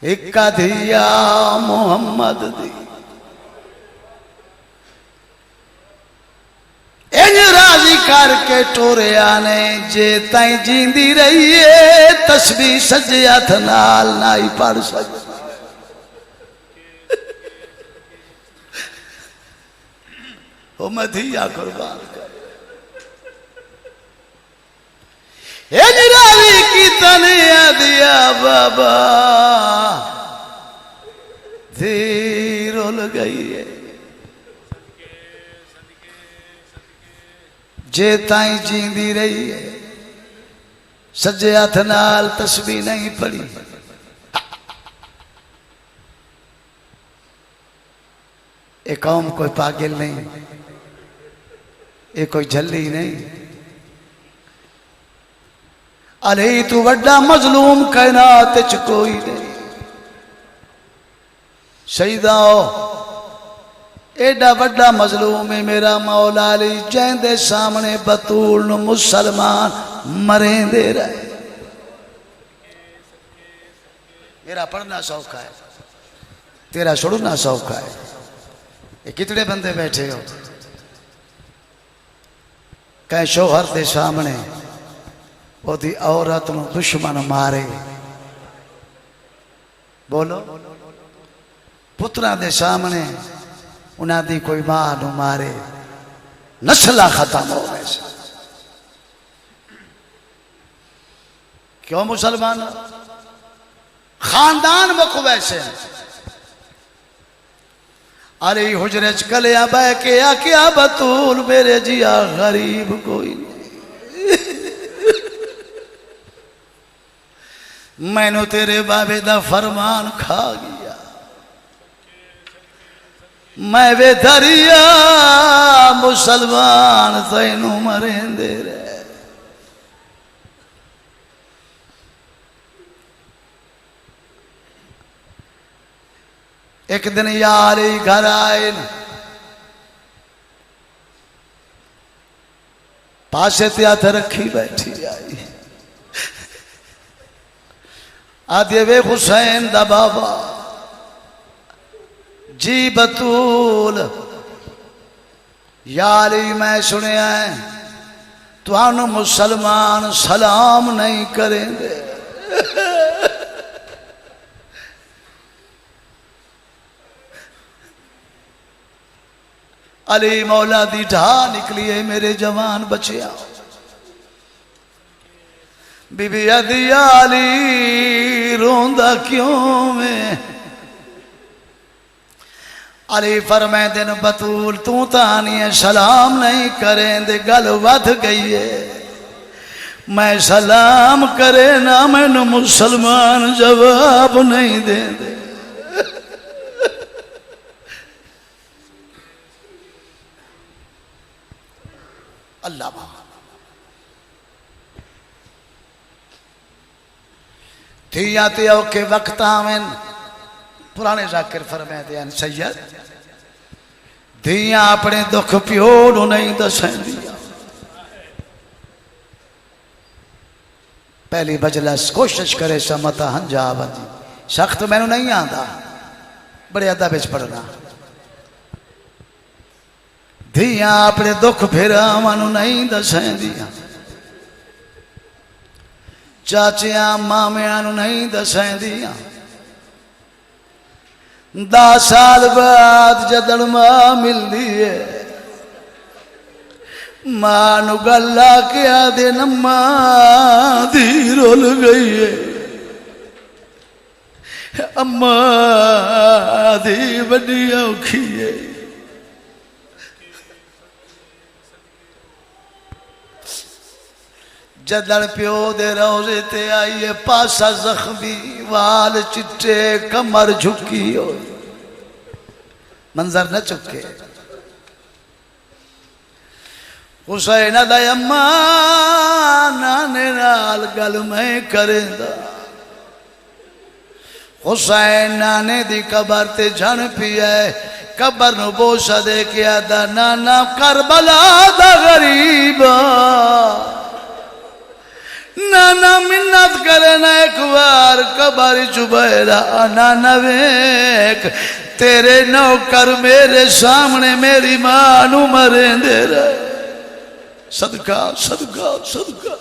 एक दिया मोहम्मद दी इंज राजी करके टोरिया ने जे ताई जींदी रही है तस्बीह सजे हथ नाल ना ही पढ़ सकती ओ मधिया कुर्बान कर रावी की तनिया दिया बाबा धीरोल गई है जे ताई जींदी रही है सज्जे हथ नाल तस्बीह नहीं पढ़ी ये कौम कोई पागल नहीं ये कोई झल्ली नहीं अरे तू वड्डा मजलूम कायनात च कोई नहीं शहीदा एडा वड्डा मजलूम है मेरा मौला अली जैंदे सामने बतूल नूं मुसलमान मरेंदे रहे मेरा पढ़ना सौखा है तेरा छोड़ना सौखा है ये कितने बंदे बैठे हो कहीं शोहर के सामने ओदी औरत नूं दुश्मन मारे बोलो पुत्रा दे सामने उन्हां दी कोई मां नूं मारे नस्ल खत्म हो गए क्यों मुसलमान खानदान मुक वैसे अरे हुजरे च कलिया बह के आख्या बतूल मेरे जिया गरीब कोई नहीं मैनू तेरे बाबे दा फरमान खा गया मैं वे दरिया मुसलमान तैनू मरेंदे रहे। एक दिन यार ही घर आए न, पासे ते हथ रखी बैठी आई, आदे वे हुसैन दा बाबा जी बतूल यारी मैं सुनिया है तुहानू मुसलमान सलाम नहीं करेंगे। अली मौला दी ढा निकली है मेरे जवान बचिया। बीबी अदी अली रोंदा क्यों में? अली फरमाए दिन बतूल तू तानी है सलाम नहीं करें दे गल वध गई है। मैं सलाम करे ना मैनू मुसलमान जवाब नहीं दे दे। अल्लाह थिया ते औखे वक्त आवेन। पुराने जाकिर फरमाते हैं सैयद धिया अपने दुख प्यो नू नहीं दसेंदियां। पहली बजलस कोशिश करे समता हंजा बंदी सख्त मैनू नहीं आंदा बड़े अदब विच पढ़ना। धिया अपने दुख फिरावां नू नहीं दसेंदियां। चाचिया मामिया नू नहीं दसेंदियां। 10 साल बाद जदन मां मिलती है मां नू गल्ला क्या दिन मां धी रुल गई है। अम्मा धी बड़ी औखी है। जदन प्यो दे रोजे ते आईए पासा जख्मी वाल चिट्टे कमर झुकी हो मंजर न चुके। हुसैन दा अम्मा नाने नाल गल मैं करेंदा। हुसैन नाने दी कबर ते जन पिया कबर नू बोसा दे के आदा नाना करबला दा गरीबा नाना मिन्नत करे ना एक बार कबर चुबैरा नाना वेख तेरे नौकर मेरे सामने मेरी मां नू मरेंदे रहे। सदका सदका सदका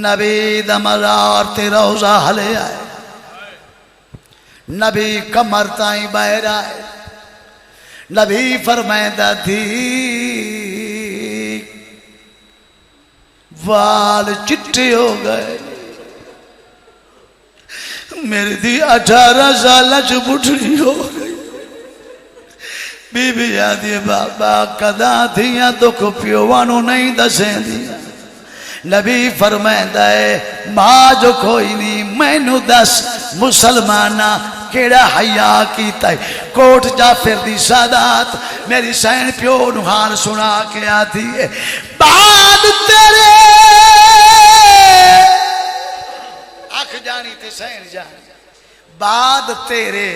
नबी दमरार ते रोजा हले आए। नबी कमर ताई बहर आए। नबी फरमाया थी वाल चिट्टे हो गए मेरी दी 18 साल च बुढ़ी हो गई। बीबी आदि बाबा कदा थियां दुख प्योवां नू नहीं दसेंदियां। नबी फरमांदा है मां जो कोई नहीं मैनू दस मुसलमाना केड़ा हया कीता है। कोट जाफिर दी सादात मेरी सैन प्यो नू हाल सुना के आती है बाद तेरे आख जानी ते सैन जानी बाद तेरे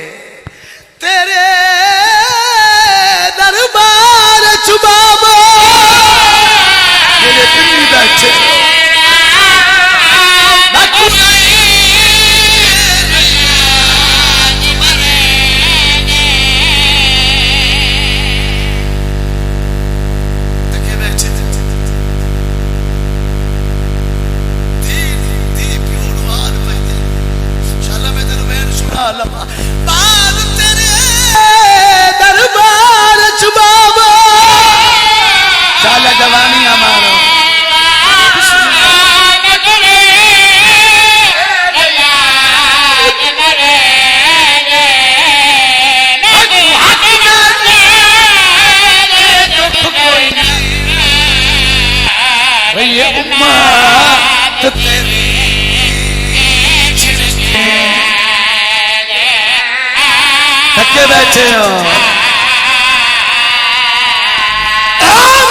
तेरे दरबार च बाबा मेरे पिंडी बैठे बाद तेरे दरबार च बाबा बैठे हो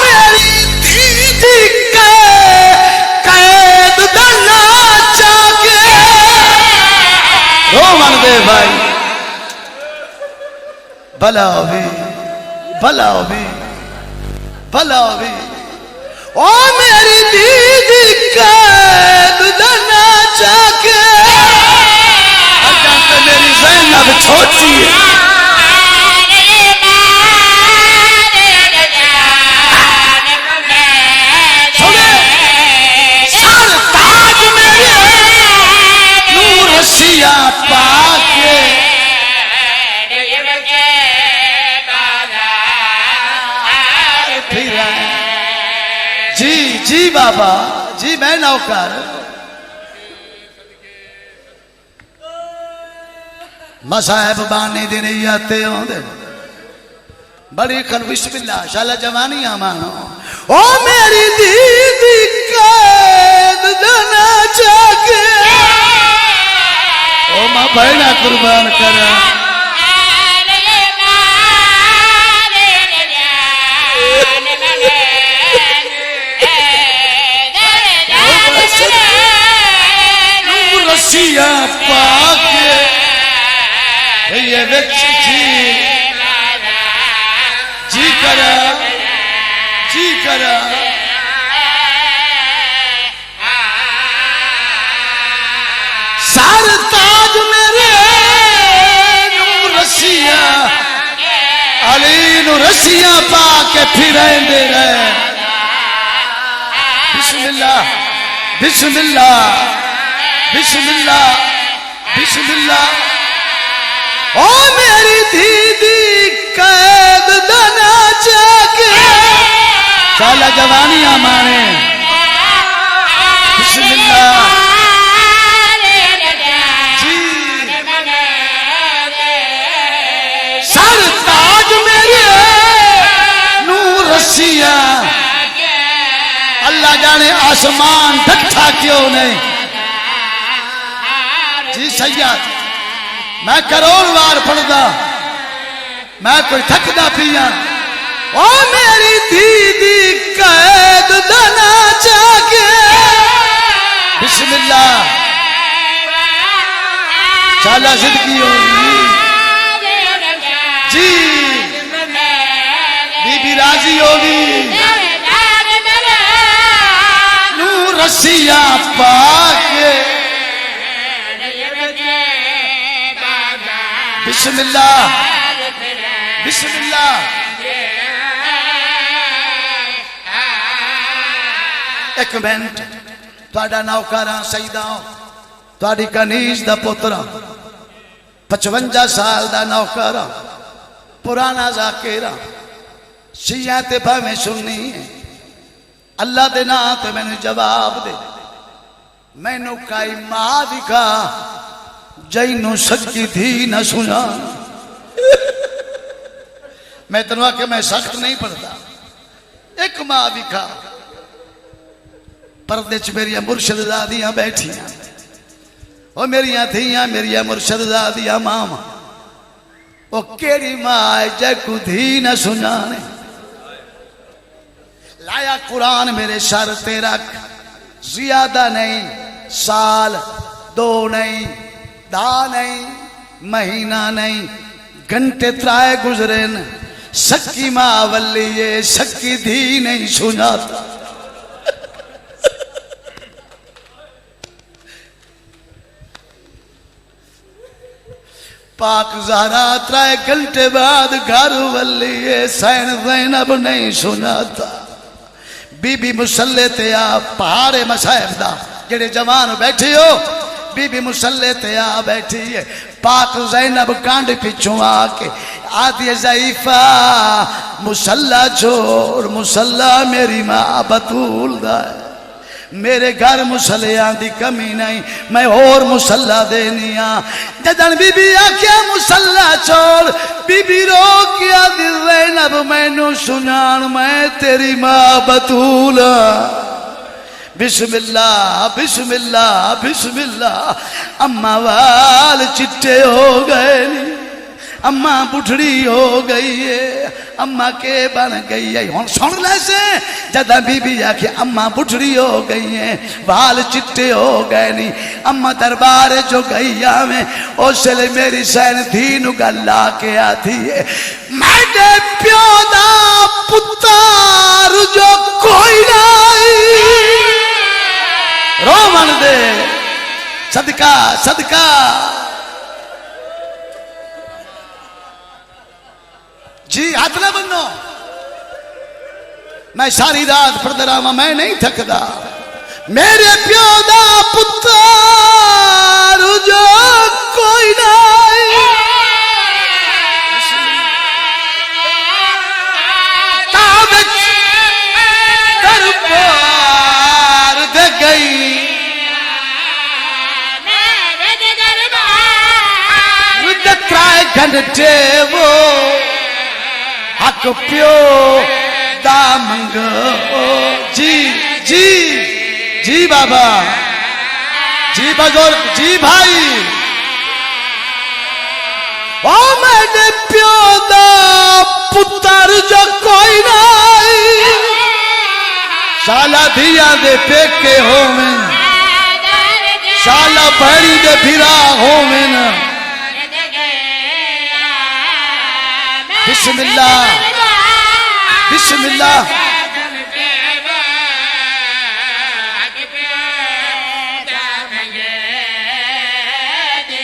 मेरी दीदी कैद दना चाके रो मन दे भाई भला भी भला भी भला भी ओ मेरी दीदी कैद दना चाके अगर मेरी ज़ैनब छोटी है रसिया पाके जी जी बाबा जी मैं नौकर मसाहब बाने दिन आते होंगे बड़ी खन बिस्मिल्लाह शाला जवानियां मानो ओ मेरी दीदी कैद दना चाके ओ मां बहना कुर्बान करा रसिया पाके ये व्यक्ति जी करा जी करा सार ताज मेरे नूर रसिया अली नूर रसिया पाके फिरेंदे रहे बिस्मिल्लाह बिस्मिल्लाह बिस्मिल्लाह बिस्मिल्लाह ओ मेरी दीदी कैद दना चाके शाला जवानियां माने बिस्मिल्लाह जी सर ताज मेरे नूर रसिया अल्लाह जाने आसमान ढकता क्यों नहीं जी सैयद मैं करोड़ बार पढ़दा मैं कोई थकदा पिया ओ मेरी दीदी कैद दना चाके बिस्मिल्लाह शाला जिंदगी होगी जी बीबी राजी होगी नूर रसिया पाके बिस्मिल्लाह बिस्मिल्लाह एक मिनट तुहाडा नौकरा सईदा तुहाडी कनीज दा पुत्रा 55 साल दा नौकर पुराना जाकेरा शिया ते भावें सुननी है अल्लाह दे नां ते मैनू जवाब दे मैनू काई मां दिखा जैनू सच्ची थी न सुना मैं तेन आख्या मैं सख्त नहीं पढ़ता एक मां दिखा पर्दे च मेरिया मुर्शदादियां बैठिया वो मेरिया थियां मेरिया मुर्शदादियां मामा वो केड़ी मां जैकू थी न सुनाने लाया कुरान मेरे सर ते रख ज्यादा नहीं साल 2 नहीं दा नहीं महीना नहीं घंटे 3 गुजरे न सक्की मां वल्ली ये सक्की धी नहीं सुनाता पाक ज़हरा 3 घंटे बाद घर वल्ली ये सैन ज़ैनब नहीं सुनाता बीबी मुसल्ले ते आ पहाड़े मसाहब दा जेड़े जवान बैठे हो बीबी मुसल्ले ते आ बैठी है पाक ज़ैनब कांड पिछों आके आदि ज़ईफा मुसल्ला छोड़ मुसल्ला मेरी मां बतूल दा है मेरे घर मुसलियां दी कमी नहीं मैं और मुसल्ला देनी जदन बीबी आख्या मुसल्ला छोड़ बीबी रो क्या दिल ज़ैनब मैनू सुनान मैं तेरी मां बतूल बिस्मिल्लाह बिस्मिल्लाह बिस्मिल्लाह अम्मा वाल चिट्टे हो गए अम्मा बुढ़ड़ी हो गई है, अम्मा के बन गई है। हुण सुन ले से जदा बीबी आखे अम्मा बुढ़ड़ी हो गई है, बाल चिट्टे हो गए नी, अम्मा दरबार जो गई आवे उसले मेरी सैन धी नू गल आके आती है, मेरे प्यो दा पुत्तर जो कोई नहीं। रोमन दे सदका सदका। जी हाथ ना बनो, मैं सारी रात पढ़ता रहा, मैं नहीं थकदा। मेरे प्यो दा पुत्तर जो कोई नहीं, दरबार दे गई त्राए घंटे वो हक प्यो दा मंगो। जी जी जी बाबा जी बुजुर्ग जी भाई। ओ मेरे प्यो दा पुत्तर जो कोई नहीं, शाला धिया दे पेके होवें, शाला भैड़ी दे भिरा होवें। बिस्मिल्लाह बिस्मिल्लाह।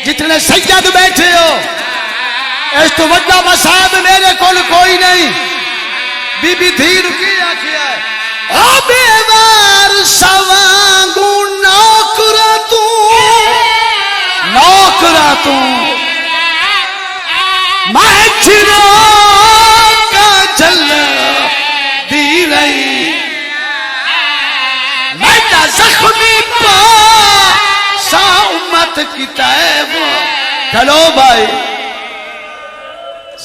जितने सज्जद बैठे हो इस तो वड्डा मसाब मेरे कोल कोई नहीं। बीबी धीर की आखिया ओ बेवार सवांगू नौकरा तू, नौकरा तू मैं चिरो का जल दी रही, मैं जख्मी पा सा उम्मत की तैब। चलो भाई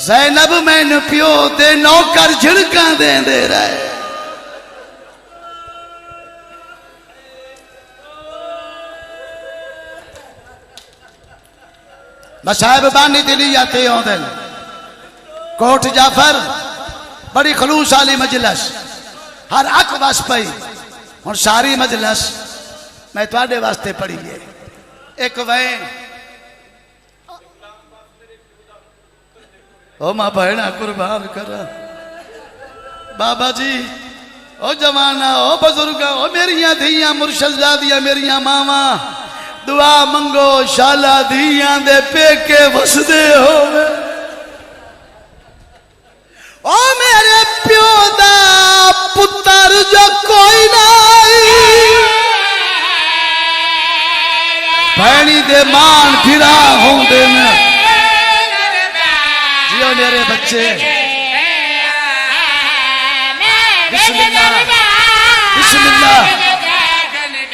ज़ैनब मैंने पियो दे नौकर झिड़का दे रहा है। साहब बानी दिली जाते होंगे कोट जाफर बड़ी खलूस वाली मजलस हर अक बस पई। हुण सारी मजलस मैं तुहाडे वास्ते पढ़ी है। एक वैन ओ मां भैणा कुर्बान कर बाबा जी, ओ जवाना ओ बुजुर्गा ओ मेरिया धियां मुर्शदादियां मेरिया मावा दुआ मंगो शाला धियां दे पेके वसदे होवे। ओ मेरे प्यो दा पुत्तर जो कोई नहीं, भैणी दे मान फिरा होंदे ने। जियो मेरे बच्चे बिस्मिल्लाह बिस्मिल्लाह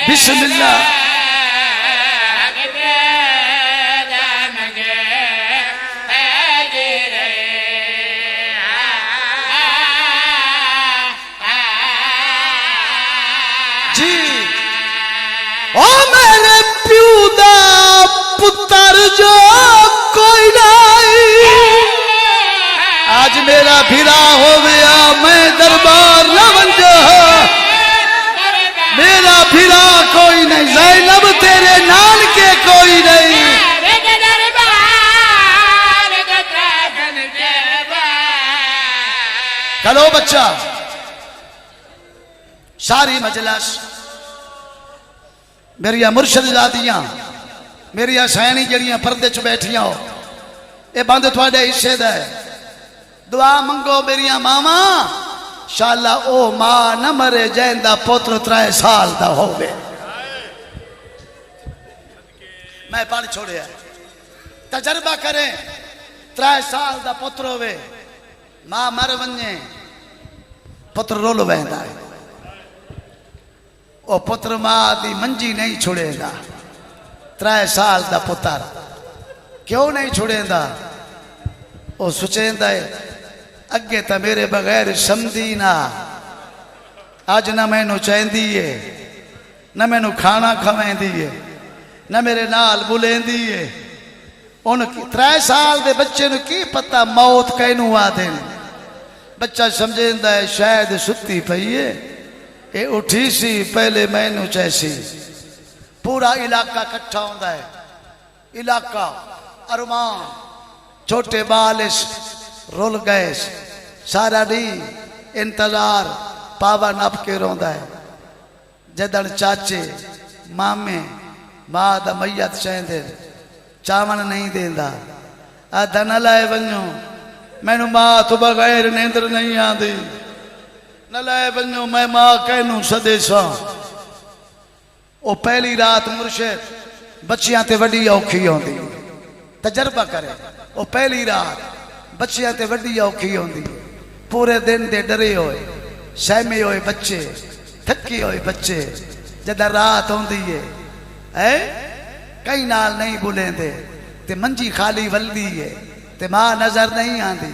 बिस्मिल्लाह। ओ मेरे प्यू दा पुत्तर जो कोई नहीं, आज मेरा भिरा हो गया मैं दरबार न बंजा, मेरा भिरा कोई नहीं। ज़ैनब तेरे नान के कोई नहीं। चलो बच्चा सारी मजलिस मेरिया मुर्शदादियां मेरिया सैनी जड़ियां पर्दे च बैठिया हो, ये बंद थोड़े हिस्से दा है। दुआ मंगो मेरिया मावा शाला ओ मां न मरे जैंदा पुत्र 3 साल दा होवे। मैं पढ़ छोड़िया तजर्बा करें 3 साल दा पुत्र होवे, मां मर वने पुत्र रोल वहदा है। ओ पुत्र मां दी मंजी नहीं छुड़ेगा। 3 साल दा पुत्र क्यों नहीं छुड़ेंदा? ओ सोचेंदा है अगे तो मेरे बगैर समझी ना, अज ना मैनू चाहती है न मैनू खाना खवेंदी है न मेरे नाल बुलेंदी है। उन 3 साल के बच्चे ने की पता मौत कैनू आदे बच्चा समझेंदा है शायद सुती पई है ये उठी सी पहले मैनू चैसी पूरा इलाका इकट्ठा होंदा है इलाका अरमान छोटे बाल रुल गए सारा दी इंतजार पावा नप के रोंदा है जदन चाचे मामे मां दा मैयत चेंदे चावण नहीं देंदा आधा न लाए वञो मैनू मां तो बगैर नींदर नहीं आती न लाए वञो मैं मां कहनू सदे सा ओ पहली रात मुर्शिद बच्चियां ते वड्डी औखी होंदी तजर्बा करे ओ पहली रात बच्चियां ते वड्डी औखी होंदी पूरे दिन दे डरे होए सहमे होए बच्चे थके होए बच्चे जदा रात होंदी है कई नाल नहीं बुलेंदे ते मंजी खाली वल्दी है ते मां नजर नहीं आती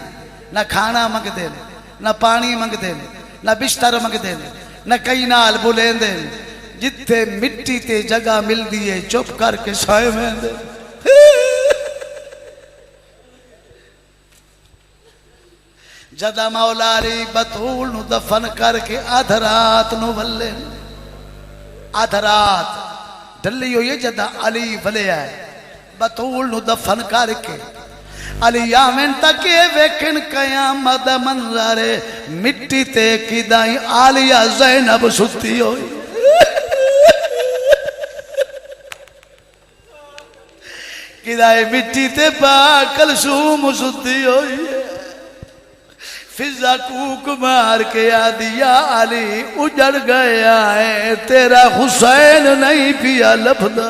ना खाना मंगदे ना पानी मंगदे ना बिस्तर मंगदे ना कई नाल बुलेंदे जिथे मिट्टी ते जगह मिलती है चुप करके सोए वेंदे जदा मौलारी बतूल नु दफन करके आधरात नु वल्ले आधरात डली हुई जदा अली वले है बतूल नु दफन करके अली आमिन तक वेखन कयामत मंजरे मिट्टी ते किदाई आलिया ज़ैनब सुती होई किदाई मिट्टी ते पाक कलसूम सुती होई फिजा कूक मार के आदिया अली उजड़ गया है तेरा हुसैन नहीं पिया लफदा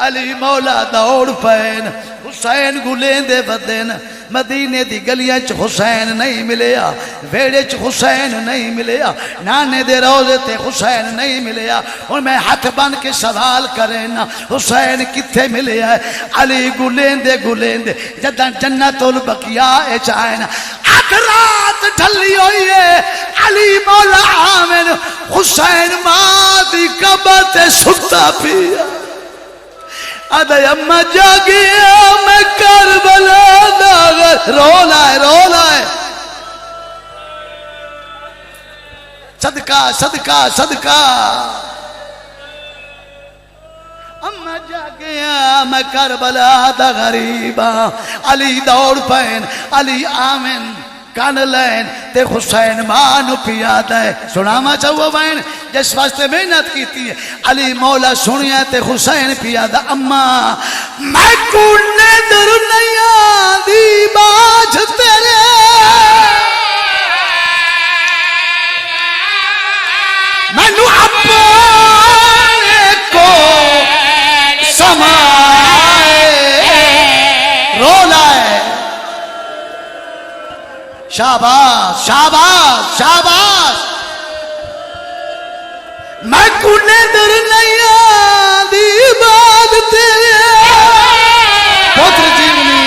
अली मौला दौड़ पैन हुसैन गुलेंदे बदन मदीने दी गलियां च हुसैन नहीं मिलया वेड़े च हुसैन नहीं मिलया नाने दे रोजे ते हुसैन नहीं मिलया और मैं हाथ बन के सवाल करे ना हुसैन किथे मिलया है अली गुलेंदे गुलेंदे जदा जन्नतुल बकिया ए चाहन आख रात ढली हुई है अली मौला आमिन हुसैन मां दी कब्र ते सुता पिया अदे अम्मा जागिया मैं करबला दागर रोला है सदका सदका सदका अम्मा जागिया मैं करबला दा गरीबा अली दौड़ पैन अली आमिन कान लैन ते हुसैन मान पियादा है सुनावा चाहो बहन जिस वास्ते मेहनत की है अली मौला सुनिया ते हुसैन पियादा अम्मा मैं कुने दर नैया दी बाज तेरे मैनू अपने को समाए रोला है शाबाश शाबाश शाबाश मैं कुने दर नैया दी बात तेरे पुत्र जीवनी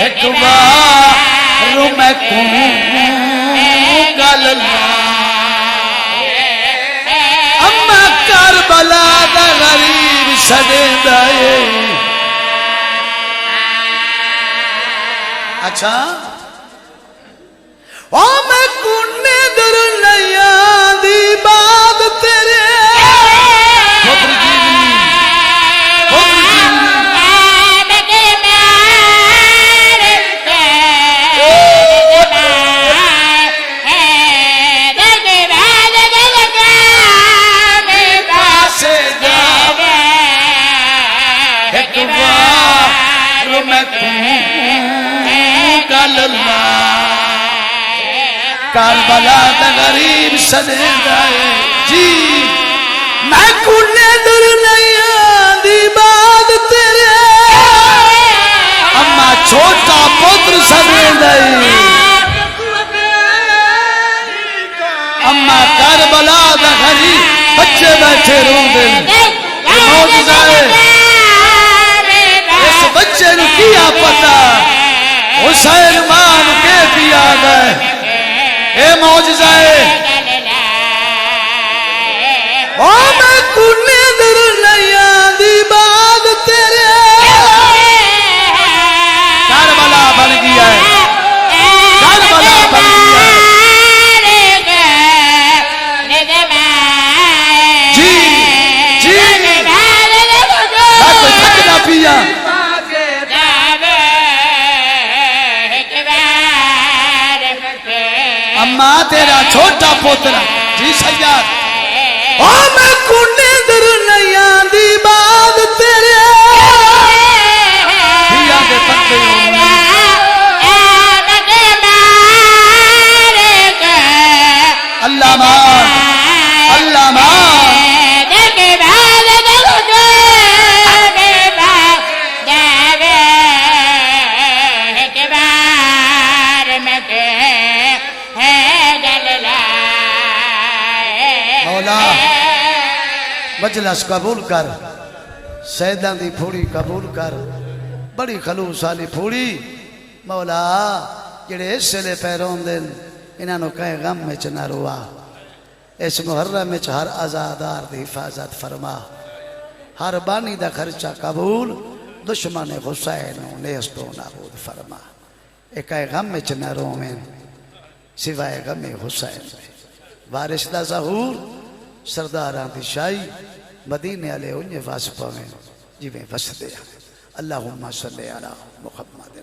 एक बार मैं अम्मा करबला दा गरीब सदेंदा है अच्छा ओ मैं कुने दर नैया दी बात तेरे पुत्र जीवनी करबला दा गरीब सदेंदा है जी मैं कुने दर नैया दी बात तेरे अम्मा छोटा पुत्र सदेंदा है अम्मा करबला दा गरीब बच्चे बैठे रोंदे मौजूदा है ए मौजज़ा है ओ मैं कुने दर नैया दी बाग तेरे करबला बन गया है करबला बन गया है जी जी मैं थक ना पिया अम्मा तेरा छोटा पोतरा जी सैयद ओ मैं कुने दर नैया दी बाग तेरे पिया दे पत्ते अल्लाह मान अल्लाह मान मजलिस कबूल कर सैदा दी फूड़ी कबूल कर बड़ी खलूस वाली फूड़ी मौला जेड़े इसले पैरों दिन इन्हों कहे गम में न रोआ इस मुहर्रम में हर आजादार की हिफाजत फरमा हर बानी का खर्चा कबूल दुश्मन हुसैन नेस्तो नाबूद फरमा एक कहे गम में न रोवें सिवाय गम हुसैन वारिस दा ज़हूर सरदारां दी शाही मदीने वाले उन्हें वस पवें जिवें वसदे अल्लाहुम्मा सल्ली अला मुहम्मद।